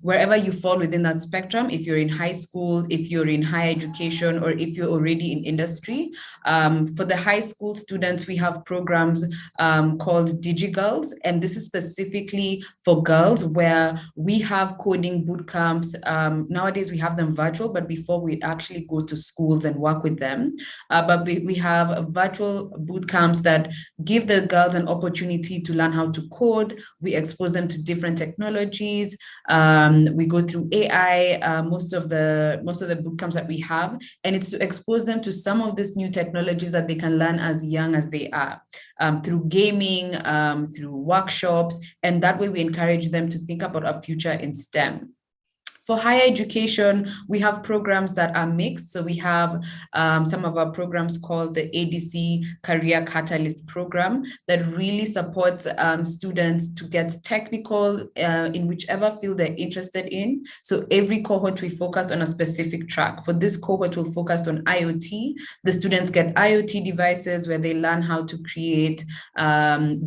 wherever you fall within that spectrum. If you're in high school, if you're in higher education, or if you're already in industry. For the high school students, we have programs called DigiGirls, and this is specifically for girls where we have coding boot camps. Nowadays we have them virtual, but before we actually go to schools and work with them. But we have virtual boot camps that give the girls an opportunity to learn how to code. We expose them to different technologies. We go through AI, most of the boot camps that we have, and it's to expose them to some of these new technologies that they can learn as young as they are, through gaming, through workshops, and that way we encourage them to think about a future in STEM. For higher education, we have programs that are mixed. So we have some of our programs called the ADC Career Catalyst Program that really supports students to get technical in whichever field they're interested in. So every cohort we focus on a specific track. For this cohort, we'll focus on IoT. The students get IoT devices where they learn how to create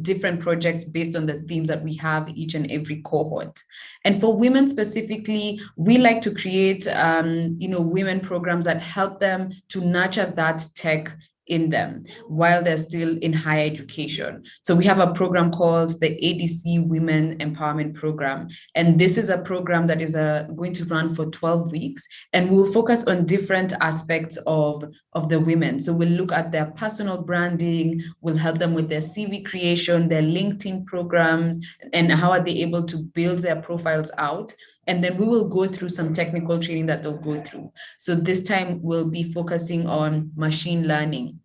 different projects based on the themes that we have each and every cohort. And for women specifically, we like to create, women programs that help them to nurture that tech in them while they're still in higher education. So we have a program called the ADC Women Empowerment Program. And this is a program that is going to run for 12 weeks, and we'll focus on different aspects of the women. So we'll look at their personal branding, we'll help them with their CV creation, their LinkedIn programs, and how are they able to build their profiles out. And then we will go through some technical training that they'll go through. So this time we'll be focusing on machine learning.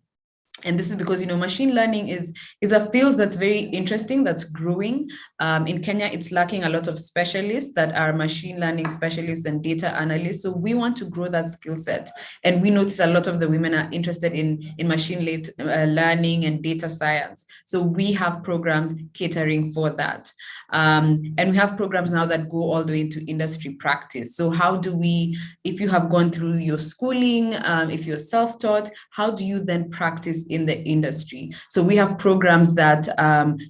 And this is because, machine learning is a field that's very interesting, that's growing. In Kenya, it's lacking a lot of specialists that are machine learning specialists and data analysts. So we want to grow that skill set. And we notice a lot of the women are interested in machine learning and data science. So we have programs catering for that. And we have programs now that go all the way into industry practice. So how do we, if you have gone through your schooling, if you're self-taught, how do you then practice in the industry? So we have programs that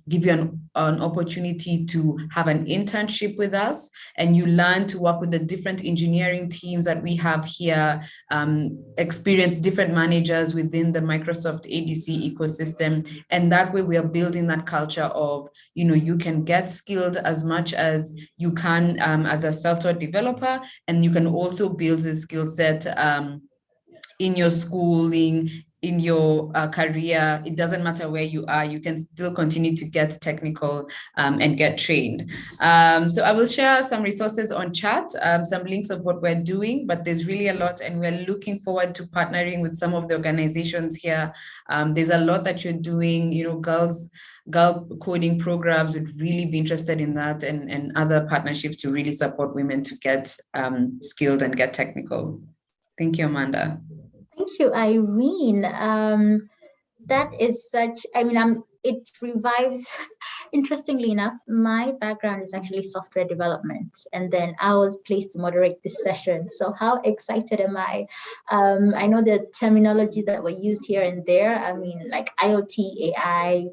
give you an opportunity to have an internship with us, and you learn to work with the different engineering teams that we have here, experience different managers within the Microsoft ADC ecosystem. And that way we are building that culture of, you can get skilled as much as you can as a self-taught developer, and you can also build the skill set in your schooling, in your career. It doesn't matter where you are, you can still continue to get technical and get trained. So I will share some resources on chat, some links of what we're doing, but there's really a lot, and we're looking forward to partnering with some of the organizations here. There's a lot that you're doing, girl coding programs would really be interested in that, and other partnerships to really support women to get skilled and get technical. Thank you, Amanda. Thank you, Irene. That is such, it revives, interestingly enough, my background is actually software development, and then I was placed to moderate this session. So how excited am I? I know the terminologies that were used here and there, like IoT, AI,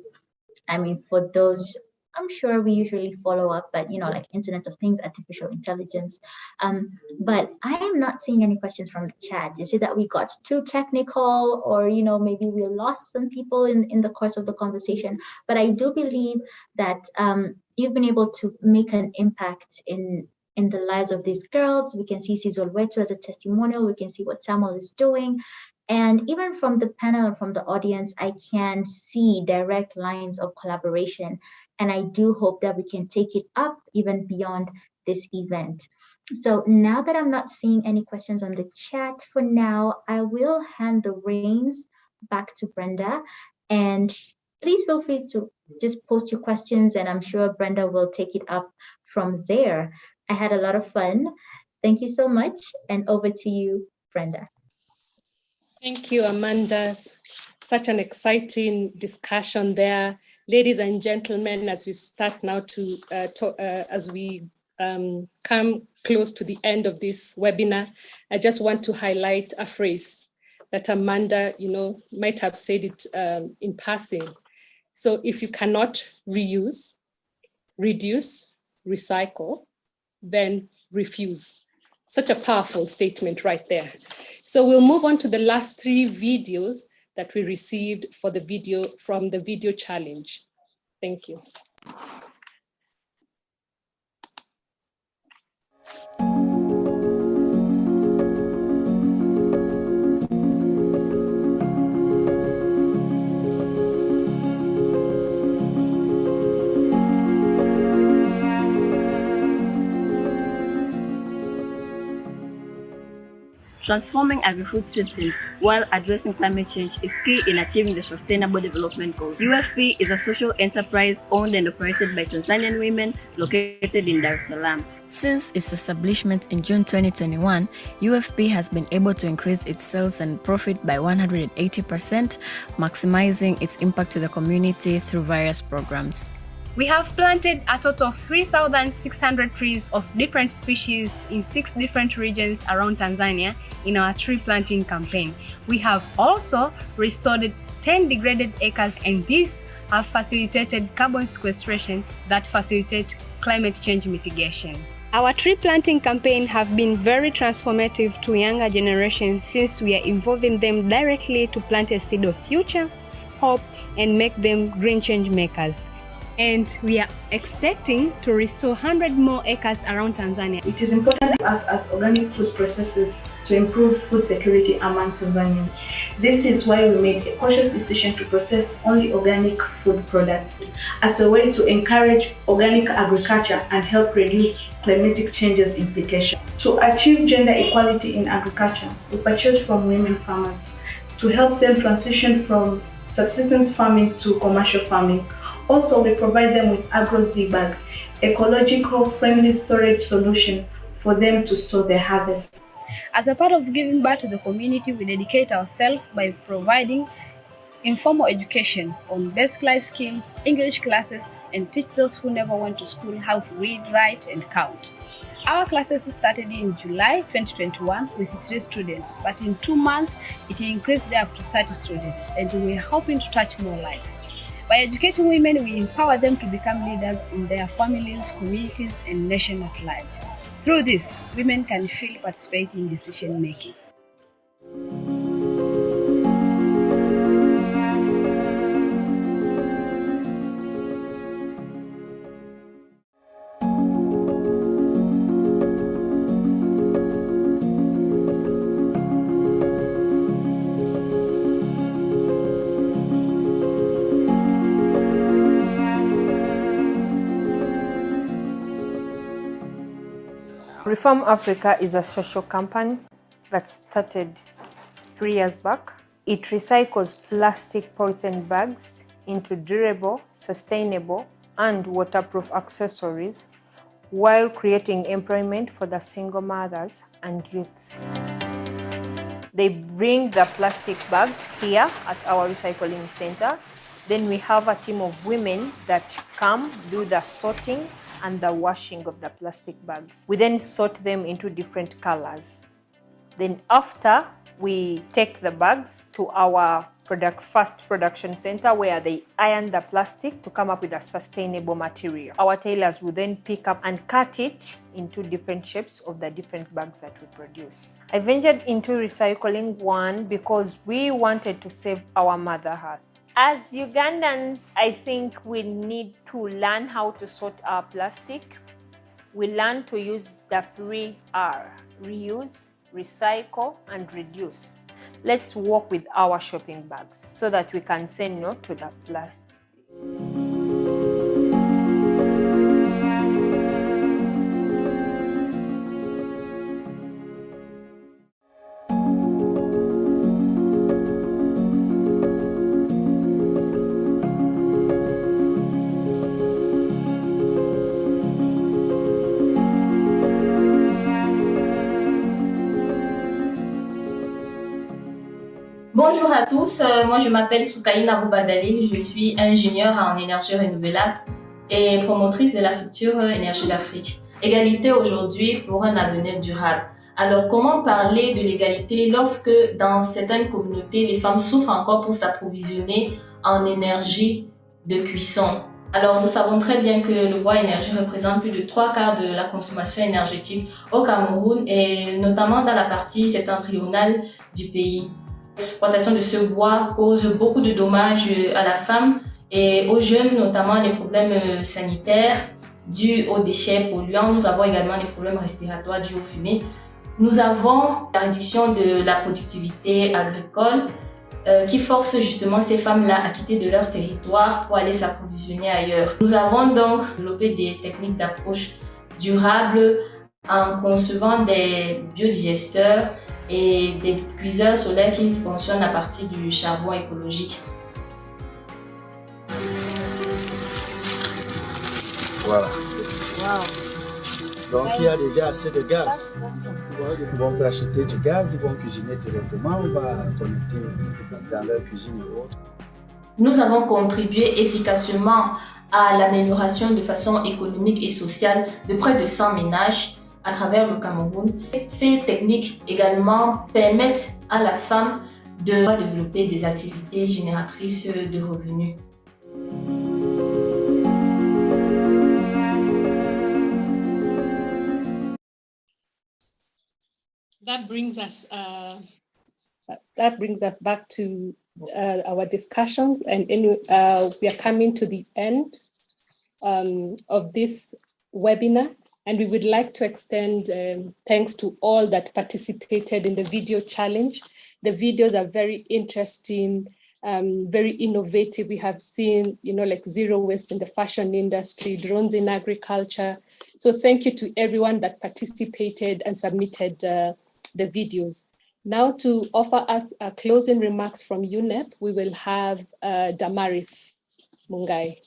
for those, I'm sure we usually follow up, but like Internet of Things, artificial intelligence. But I am not seeing any questions from the chat. Is it that we got too technical, or maybe we lost some people in the course of the conversation? But I do believe that you've been able to make an impact in the lives of these girls. We can see Sizol Wetu as a testimonial. We can see what Samuel is doing. And even from the panel and from the audience, I can see direct lines of collaboration. And I do hope that we can take it up even beyond this event. So now that I'm not seeing any questions on the chat for now, I will hand the reins back to Brenda. And please feel free to just post your questions, and I'm sure Brenda will take it up from there. I had a lot of fun. Thank you so much. And over to you, Brenda. Thank you, Amanda. Such an exciting discussion there. Ladies and gentlemen, as we start now to as we come close to the end of this webinar, I just want to highlight a phrase that Amanda, might have said it in passing. So if you cannot reuse, reduce, recycle, then refuse. Such a powerful statement right there. So we'll move on to the last 3 videos that we received for the video from the video challenge. Thank you. Transforming agri-food systems while addressing climate change is key in achieving the Sustainable Development Goals. UFP is a social enterprise owned and operated by Tanzanian women located in Dar es Salaam. Since its establishment in June 2021, UFP has been able to increase its sales and profit by 180%, maximizing its impact to the community through various programs. We have planted a total of 3,600 trees of different species in 6 different regions around Tanzania in our tree planting campaign. We have also restored 10 degraded acres, and these have facilitated carbon sequestration that facilitate climate change mitigation. Our tree planting campaign have been very transformative to younger generations since we are involving them directly to plant a seed of future, hope, and make them green change makers. And we are expecting to restore 100 more acres around Tanzania. It is important to us as organic food processors to improve food security among Tanzanians. This is why we made a conscious decision to process only organic food products as a way to encourage organic agriculture and help reduce climatic changes implications. To achieve gender equality in agriculture, we purchase from women farmers to help them transition from subsistence farming to commercial farming. Also, we provide them with AgroZ bag, ecological friendly storage solution for them to store their harvest. As a part of giving back to the community, we dedicate ourselves by providing informal education on basic life skills, English classes, and teach those who never went to school how to read, write, and count. Our classes started in July 2021 with 3 students, but in 2 months, it increased up to 30 students, and we're hoping to touch more lives. By educating women, we empower them to become leaders in their families, communities, and nation at large. Through this, women can feel participating in decision making. Reform Africa is a social company that started 3 years back. It recycles plastic polythene bags into durable, sustainable, and waterproof accessories while creating employment for the single mothers and youths. They bring the plastic bags here at our recycling center. Then we have a team of women that come do the sorting and the washing of the plastic bags. We then sort them into different colors. Then after, we take the bags to our first production center where they iron the plastic to come up with a sustainable material. Our tailors will then pick up and cut it into different shapes of the different bags that we produce. I ventured into recycling one because we wanted to save our mother earth. As Ugandans, I think we need to learn how to sort our plastic. We learn to use the 3R: reuse, recycle, and reduce. Let's work with our shopping bags so that we can say no to the plastic. Bonjour à tous, moi je m'appelle Soukaina Boubadaline, je suis ingénieure en énergie renouvelable et promotrice de la structure Énergie d'Afrique. Égalité aujourd'hui pour un avenir durable. Alors comment parler de l'égalité lorsque dans certaines communautés les femmes souffrent encore pour s'approvisionner en énergie de cuisson? Alors nous savons très bien que le bois énergie représente plus de 3/4 de la consommation énergétique au Cameroun et notamment dans la partie septentrionale du pays. L'exploitation de ce bois cause beaucoup de dommages à la femme et aux jeunes, notamment les problèmes sanitaires dus aux déchets polluants. Nous avons également les problèmes respiratoires dus aux fumées. Nous avons la réduction de la productivité agricole qui force justement ces femmes-là à quitter de leur territoire pour aller s'approvisionner ailleurs. Nous avons donc développé des techniques d'approche durables en concevant des biodigesteurs et des cuiseurs solaires qui fonctionnent à partir du charbon écologique. Voilà. Wow. Donc il y a déjà assez de gaz. On peut acheter du gaz, ils vont cuisiner directement, on va connecter dans leur cuisine et autres. Nous avons contribué efficacement à l'amélioration de façon économique et sociale de près de 100 ménages à travers le Cameroun. Ces techniques également permettent à la femme de développer des activités génératrices de revenus. that brings us back to our discussions, and we are coming to the end of this webinar, and we would like to extend thanks to all that participated in the video challenge. The videos are very interesting, very innovative. We have seen, like zero waste in the fashion industry, drones in agriculture. So thank you to everyone that participated and submitted the videos. Now to offer us closing remarks from Unep, we will have Damaris Mungai.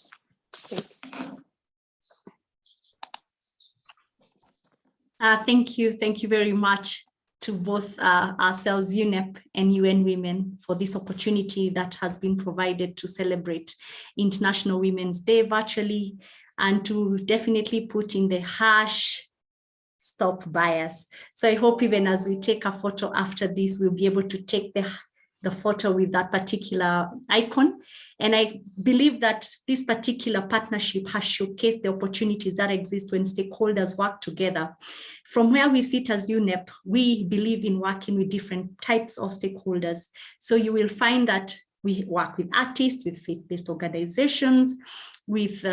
Thank you very much to both ourselves, Unep and UN Women, for this opportunity that has been provided to celebrate International Women's Day virtually, and to definitely put in the #Stop Bias. So I hope even as we take a photo after this, we'll be able to take the photo with that particular icon. And I believe that this particular partnership has showcased the opportunities that exist when stakeholders work together. From where we sit as UNEP, we believe in working with different types of stakeholders. So you will find that we work with artists, with faith-based organizations, with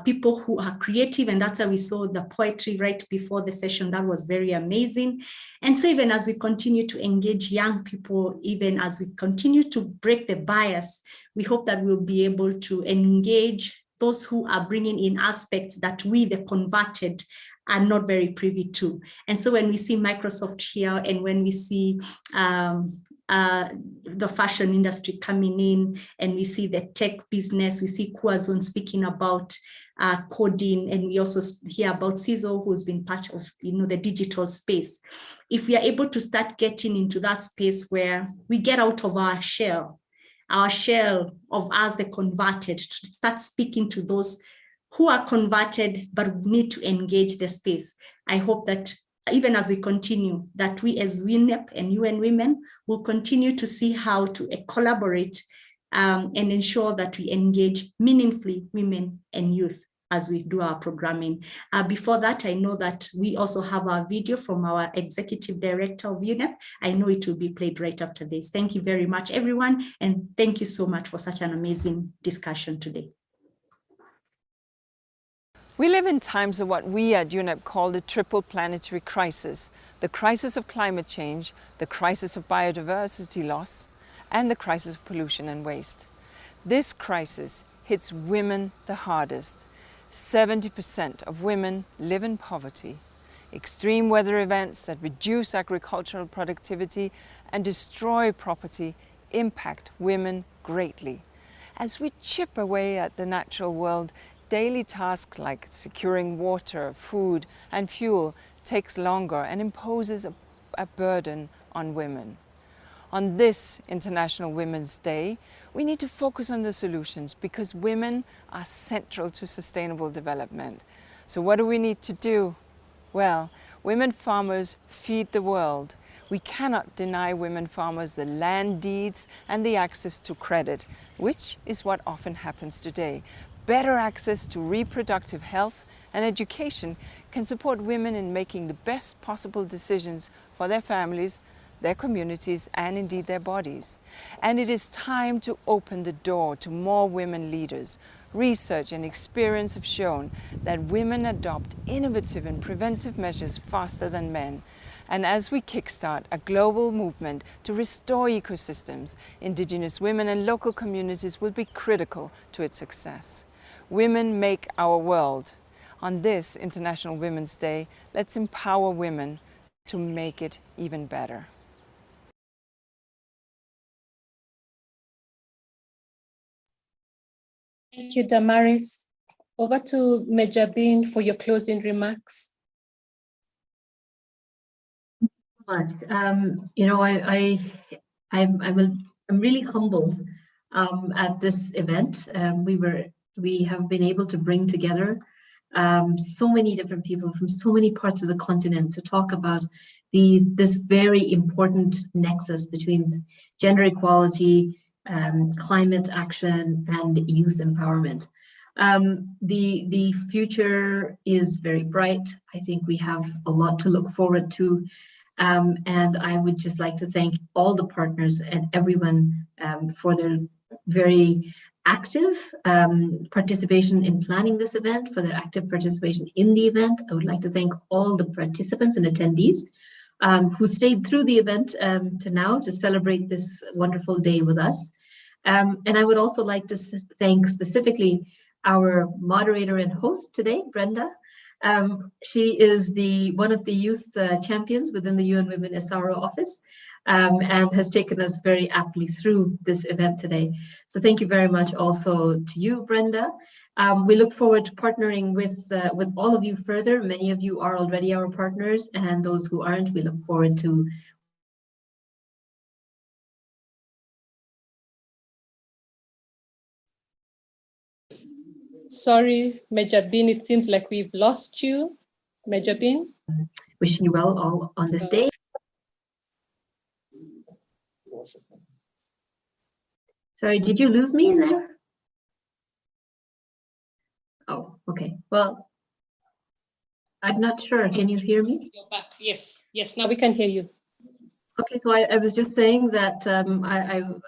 people who are creative, and that's why we saw the poetry right before the session. That was very amazing. And so even as we continue to engage young people, even as we continue to break the bias, we hope that we'll be able to engage those who are bringing in aspects that we, the converted, are not very privy to. And so when we see Microsoft here, and when we see the fashion industry coming in, and we see the tech business, we see Kwazon speaking about coding, and we also hear about CISO, who's been part of the digital space. If we are able to start getting into that space where we get out of our shell of us, the converted, to start speaking to those who are converted but need to engage the space, I hope that even as we continue, that we as UNEP and UN Women will continue to see how to collaborate and ensure that we engage meaningfully women and youth as we do our programming. Before that, I know that we also have our video from our Executive Director of UNEP. I know it will be played right after this. Thank you very much, everyone. And thank you so much for such an amazing discussion today. We live in times of what we at UNEP call the triple planetary crisis: the crisis of climate change, the crisis of biodiversity loss, and the crisis of pollution and waste. This crisis hits women the hardest. 70% of women live in poverty. Extreme weather events that reduce agricultural productivity and destroy property impact women greatly. As we chip away at the natural world, daily tasks like securing water, food, and fuel takes longer and imposes a burden on women. On this International Women's Day, we need to focus on the solutions, because women are central to sustainable development. So what do we need to do? Well, women farmers feed the world. We cannot deny women farmers the land deeds and the access to credit, which is what often happens today. Better access to reproductive health and education can support women in making the best possible decisions for their families, their communities, and indeed their bodies. And it is time to open the door to more women leaders. Research and experience have shown that women adopt innovative and preventive measures faster than men. And as we kickstart a global movement to restore ecosystems, Indigenous women and local communities will be critical to its success. Women make our world. On this International Women's Day, let's empower women to make it even better. Thank you, Damaris. Over to Mejabin for your closing remarks. I'm really humbled at this event. We have been able to bring together so many different people from so many parts of the continent to talk about this very important nexus between gender equality, climate action, and youth empowerment. The future is very bright. I think we have a lot to look forward to. And I would just like to thank all the partners and everyone for their very active participation in planning this event, for their active participation in the event. I would like to thank all the participants and attendees who stayed through the event to now to celebrate this wonderful day with us. And I would also like to thank specifically our moderator and host today, Brenda. She is one of the youth champions within the UN Women SRO office and has taken us very aptly through this event today. So thank you very much also to you, Brenda. We look forward to partnering with all of you further. Many of you are already our partners, and those who aren't, we look forward to Sorry, Major Bean, it seems like we've lost you. Major Bean? wishing you well all on this day. Sorry, did you lose me in there? Oh, okay. Well, I'm not sure. Can you hear me? You're back. Yes, now we can hear you. Okay, so I was just saying that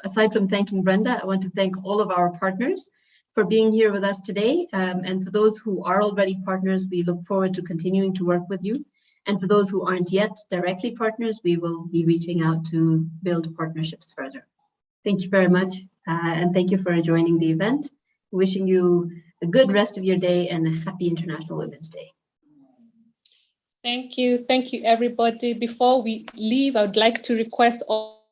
aside from thanking Brenda, I want to thank all of our partners for being here with us today. And for those who are already partners, we look forward to continuing to work with you. And for those who aren't yet directly partners, we will be reaching out to build partnerships further. Thank you very much. And thank you for joining the event. Wishing you a good rest of your day and a happy International Women's Day. Thank you everybody. Before we leave, I would like to request all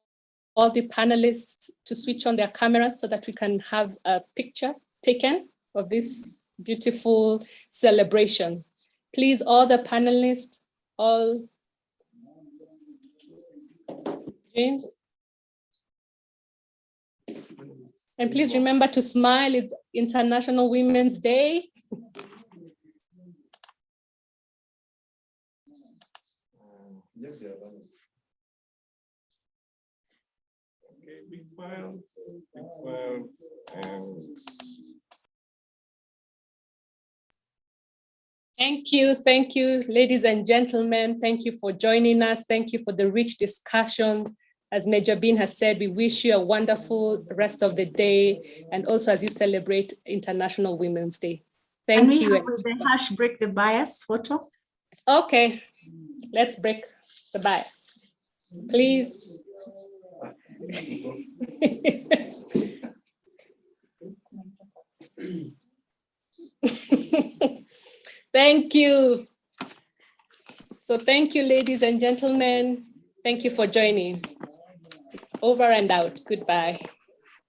the panelists to switch on their cameras so that we can have a picture taken of this beautiful celebration. Please, all the panelists, all James. And please remember to smile. It's International Women's Day. Okay, big smiles, and Thank you, ladies and gentlemen. Thank you for joining us. Thank you for the rich discussions. As Major Bean has said, we wish you a wonderful rest of the day, and also as you celebrate International Women's Day. Thank you. And we have the hash break the bias photo. Okay, let's break the bias, please. Thank you. So thank you, ladies and gentlemen. Thank you for joining. It's over and out. Goodbye.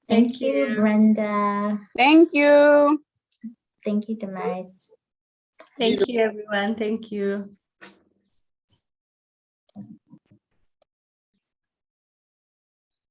Thank you, Brenda. Thank you. Thank you, Damaris. Thank you, everyone. Thank you.